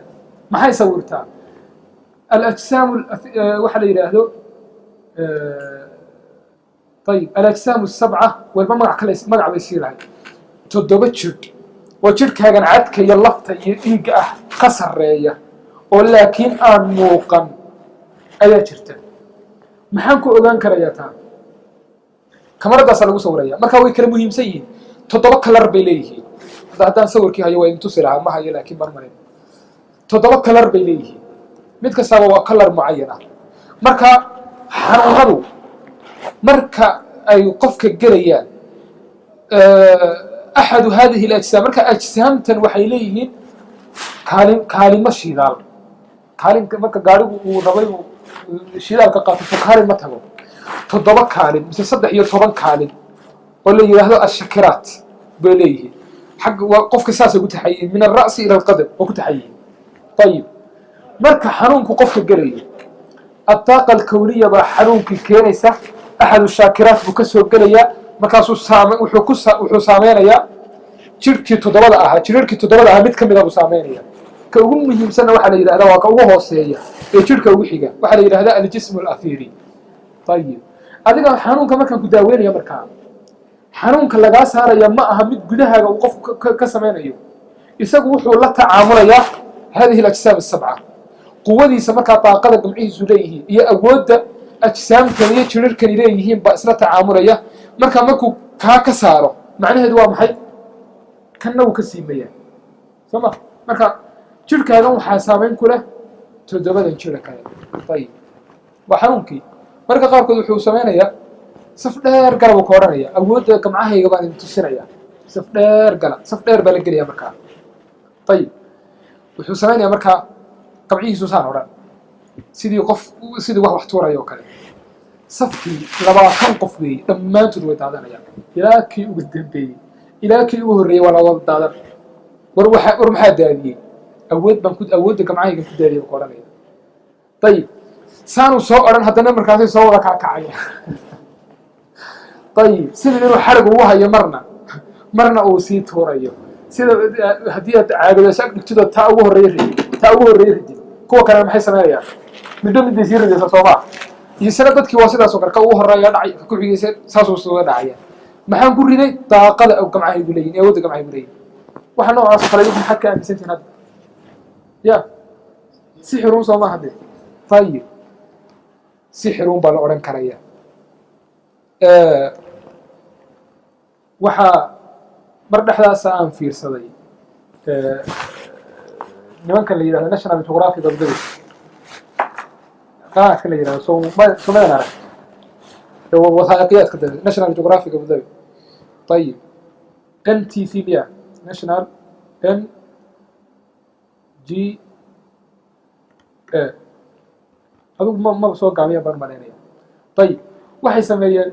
maxay sawirtaa al-ajsam waxa la yiraahdo tayib al-ajsam as-sab'a walba magac bay siirahay toddoba jir وجركاغان عدك iyo lafta iyo dhiiga ah ka sareeya oo laakiin aan muuqan ayaa jirta maxaan ku ogaan karayaa taa kamaradaas lagu sawiraya marka way kala muhiimsan yihiin toddoba kalar bay leeyihiin haddaan sawirkii hayo waa intu siraa ma hayo laakiin marmarin toddoba kalar bay leeyihiin mid kasta waa kalar muayyan ah marka xanuunadu marka ay qofka galayaan أحد هذه الأجسام مركا أجسام وحي ليهين كالين مشيدال كالين مركا قارب وربي shidaalka qaato fukaari ma tago 7 kaalin mise 13 kaalin oo la yiraahdo ashakiraat bay leeyihiin xaq qofka saas ugu taxayay min ar-ra's ila al-qadam oo ku taxayay طيب marka xanuunku qofka galay الطاقة الكونية با xanuunki keenaysa أحد الشاكرات buu ka soo galaya markaasuu wuxuu saameynaya jirkii 7 ahaa jirkii 7 ahaa mid kamid ah buu saameynaya ka ugu muhiimsan waxa la yiraahdaa waa ka ugu hooseeya ee jirka ugu xiga waxa la yiraahdaa al-jism al-athiri طيب adiga xanuunka markaan ku daaweynaya markaa xanuunka laga saaraya ma aha mid gudahaaga uu qof ka sameynayo isagu wuxuu la tacaamulaya هذه الأجسام السبعة قوadiisa markaa طاaqada gamcihiisu leeyihiin iyo awoodda ajsaamkan iyo jirarkan leeyihiin ba isla tacaamulaya markuu ka saaro macnaheedu waa maxay kanna uu ka siimaya sama marka jirkaagan waxaa saameyn ku leh 7 jir kale طيب waa xanuunkii marka qaarkood wuxuu sameynaya saf dheer galab ku oranaya awoodda gamcahayga baan intusinaya saf dheer baa la geliya markaa طيب wuxuu sameynaya markaa qabcihiisu saan oran sidii wax tuurayo kale safkii 20 qof weey dhammaantood way daadanayaan ilaa kii ugu dambeeyay ilaa kii ugu horeeyay wala wada daadan war maxaa daadiyay awoodda gamcahayga ku daadiyay ku oranaya طيب saanu soo oran hadana markaas soo wada ka kacaya طيب sidii inuu xarag ugu hayo marna uu sii tuurayo sida hadii aad caadayso dhigtida taa ugu horeeyay kuwa kale maxay sameeyaan midba mid isii radiyay Soomaa iyo sana dadkii waa sidaas oo kale ka ugu horeeya dhacay ku xigaysa saasoo soo dhacaya maxaan ku riday daaqada oo gamcahaygu leeyihiin awoodda gamcahaygu leeyihiin waxa noocaas kale in xad ka aaminsantiin hadda ya sixirun Soomaa hadda طيب sixirun baa la oran karaya waxa mar dhaxdaas aan fiirsaday nimanka la yiraahdo National Geographic of the kala yiraahdo Soomaaliya arag وثائقيات كده National Geographic of the طيب NTV بيا National NG هذا ما بسوق عمية برمانية طيب waxay sameeyeen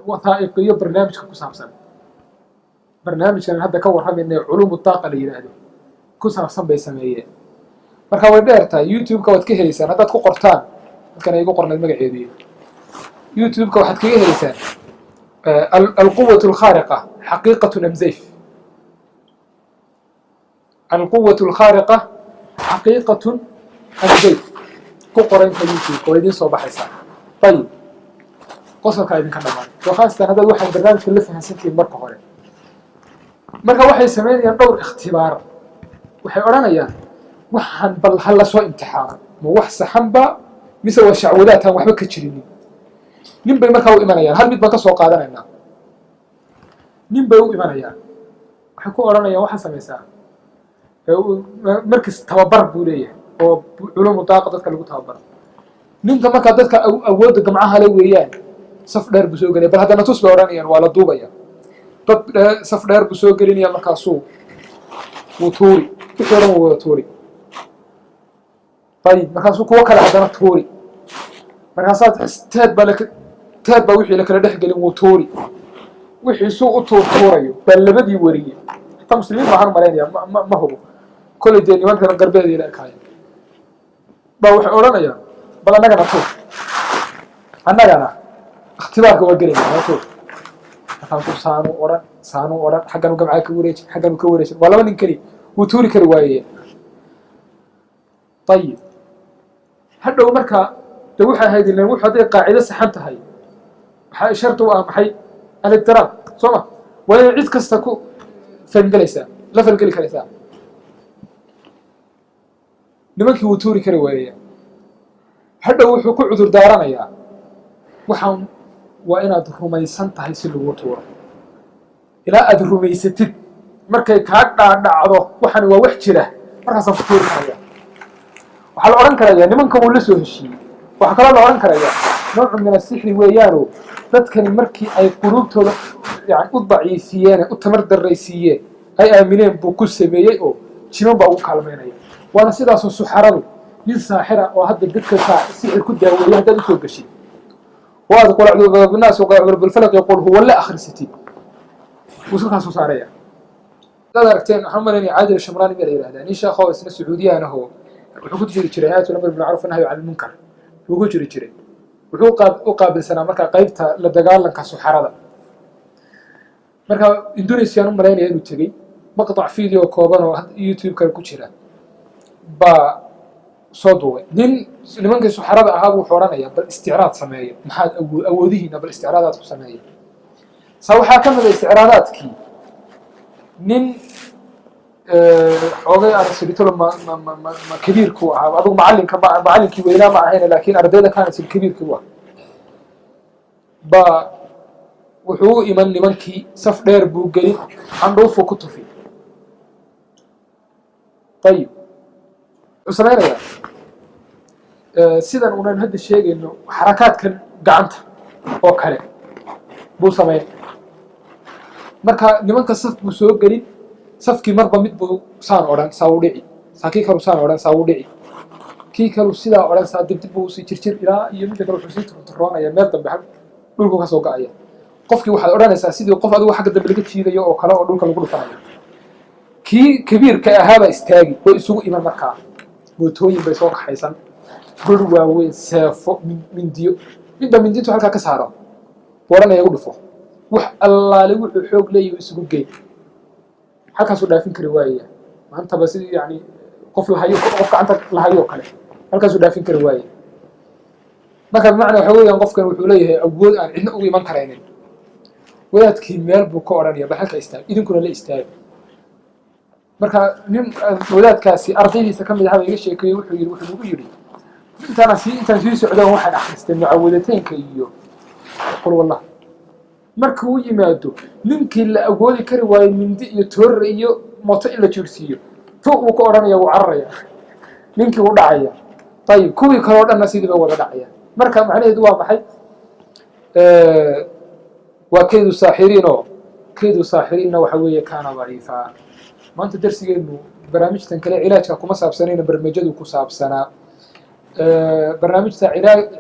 wathaa'iqiyo barnaamijka ku saabsan barnaamijkan hadda ka warramayna culuum taaqa la yiraahdo ku saabsan bay sameeyeen marka way dheertahay YouTube-ka waad ka helaysaan haddaad ku qortaan halkan ay ugu qornay magaceedu YouTube-ka waxaad kaga helaysaan القوة الخارقة حقيقة أم زيف القوة الخارقة حقيقة أم زيف كقرين في YouTube ويدين صوب حسان طيب قصر كايدين كمان وخاصة هذا الواحد برنامج في اللفة هسنتي مركه هوري مركه واحد سمين دور اختبار وحي أورانيا وحن بل هلا سوى امتحان موحس حنبا مسوى شعولاتها وحبك تشريني نبي مركه إيمانيا هل بيت بكسو قادنا إنا نبي إيمانيا وحكو أورانيا واحد سميسا مركز توبر بوليه وعلوم طاقة dadka lagu tababaro ninka marka dadka awood gamcaha la weeyaan saf dheer bu soo galay bal hadana tus booranayaan waa la duubaya dad saf dheer bu soo galinaya markaas uu tuuri fikiran uu tuuri طيب markaas kuwa kale hadana tuuri markaas taad ba wixii la kala dhaxgalin uu tuuri wixii soo u tuurayo bal labadii wariyay ta muslimiin waxaan maleeyaa ma hubo kulli deeniwan kala garbeed ila kaayay وحي أورانيا بل أنا كنا طول أنا اختبار كوا قريب أنا طول أخاف سانو أوران حقا نقمع كوريش ولا من كري وتوري كرواية طيب هذا مركا توحى هذه اللي وحى هذه قاعدة سحنتها هاي شرط حي الاضطراب صما وين عيد كستكو فنجلسة لا فنجل كلسة nimankii uu tuuri kari waayay hadda wuxuu ku cudur daaranayaa waxaan waa inaad rumaysan tahay si lagu tuuro ilaa aad rumaysatid markay ka dhacdo waxaan waa wax jira markaas aan tuuri karayaa waxa la oran karayaa nimanka uu la soo heshiiyay waxa kale la oran karayaa nooc min as-sihri weeyaano dadkani markii ay qulubtooda u daciifiyeen u tamar daraysiiyeen ay aamineen buu ku sameeyay oo jino baa u kaalmeynaya وانا سيداس سحرadu nin saaxira oo hadda dadka sixir ku daaweeya haddaad usoo gashay waad qul acuudu binnaas wa qul acuudu bilfalaq yaqul huwa la akhrisatid wuxuu saaraya dad aragteen waxaan malaynayaa caadil shamraani meel yiraahdaa nin sheekh oo isna sacuudiyaan ah wuxuu ku jiri jiray hay'atul amr bil ma'ruf wa nahy 'anil munkar wuxuu ku jiri jiray wuxuu u qaabilsanaa marka qaybta la dagaalanka suxarada marka Indonesia u malaynayaa inuu tagay maqtac video kooban oo YouTube ka ku jira ba soo duway nimanka suxarada ahaa wuxuu oranayaa bal isticraad sameeyo maxaad awoodihiina bal isticraadaad ku sameeyo waxa ka mid ah isticraadaadkii nin xoogay aan sirito ma kabiirku ahaa adigu macallinkii weynaa ma ahayn laakiin ardayda kaana sil kabiirku waa ba wuxuu iman nimankii saf dheer buu gelin andhuufu ku tufi طيب وسمعنا sidan unan hadda sheegayno xarakaadkan gacanta oo kale buu sameeyay marka nimanka saf buu soo gelin safkii marba mid buu saan oran saawdici saakii karu saan oran saawdici kii karu sida oran saa dib buu si jirjir ilaa iyo mid kale wuxuu sii turroonaya meel dambe dhulku ka soo gacaya qofkii waxaad oranaysaa sidii qof adigu xagga dambe laga jiidayo oo kale oo dhulka lagu dhufanayo kii kabiirka ahaaba istaagi way isugu iman markaa mootooyin bay soo kaxaysan guri waaweyn seefo mindiyo midba mindintu halkaa ka saaro waranaya u dhufo wax allaale wuxuu xoog leeyahay isugu geey halkaasuu dhaafin kari waaya maanta ba sidii yani qof gacanta lahayo kale halkaasuu dhaafin kari waaya marka macna waxa weeyaan qofkan wuxuu leeyahay awood aan cidna ugu iman karaynin wadaadkii meel buu ka oranaya bal halka istaag idinkuna la istaag marka nin wadaadkaasi ardaydiisa kamid ah iga sheekay wuxuu ugu yiri intaan sii socdo waxaan akhriistay mucawadateynka iyo qul wallah marka uu yimaado ninkii la awoodi kari waayay mindi iyo toor iyo mooto in la jirsiiyo uu ka oranaya uu cararaya ninkii uu dhacaya طيب kuwii kale oo dhan sidii wada dhacaya marka macnaheedu waa maxay waa kaydu saaxiriin waxa weeye kaana dhaifa maanta darsigeenu barnaamijtan kale cilaajka kuma saabsanayna barnaamijyadu ku saabsanaa barnaamijta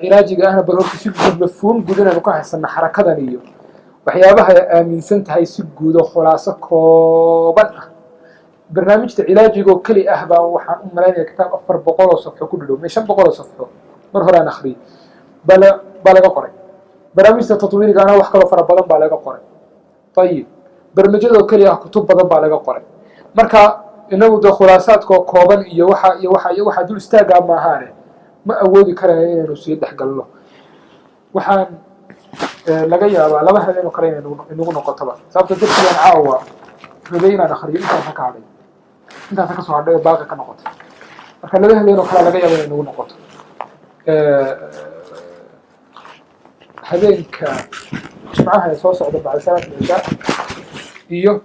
cilaajiga ahna bal horta si mafhuum guud inaynu ka haysano xarakadan iyo waxyaabaha aaminsan tahay si guud oo khulaaso kooban ah barnaamijta cilaajiga oo kali ah baa waxaan u malaynayaa kitaab 400 oo safxo ku dhadhow 500 oo safxo mar hore aan akhriyay baa laga qoray barnaamijta tatwiiriga ana wax kale fara badan baa laga qoray طيب barnaamijyada oo kali ah kutub badan baa laga qoray marka inagu de khulaasaadka kooban iyo waxa dul istaaga ma ahaane ma awoodi karaan inaynu sii dhaxgalno waxaan laga yaabaa laba habeen oo kale inuu noqotoba sababta dadkii caawa rabayna akhriyo inta ka hadhay inta ka soo hadhay baaqi ka noqoto marka laba habeen oo kale laga yaabaa inuu noqoto habeenka jimcaha soo socda bacda salaad isha iyo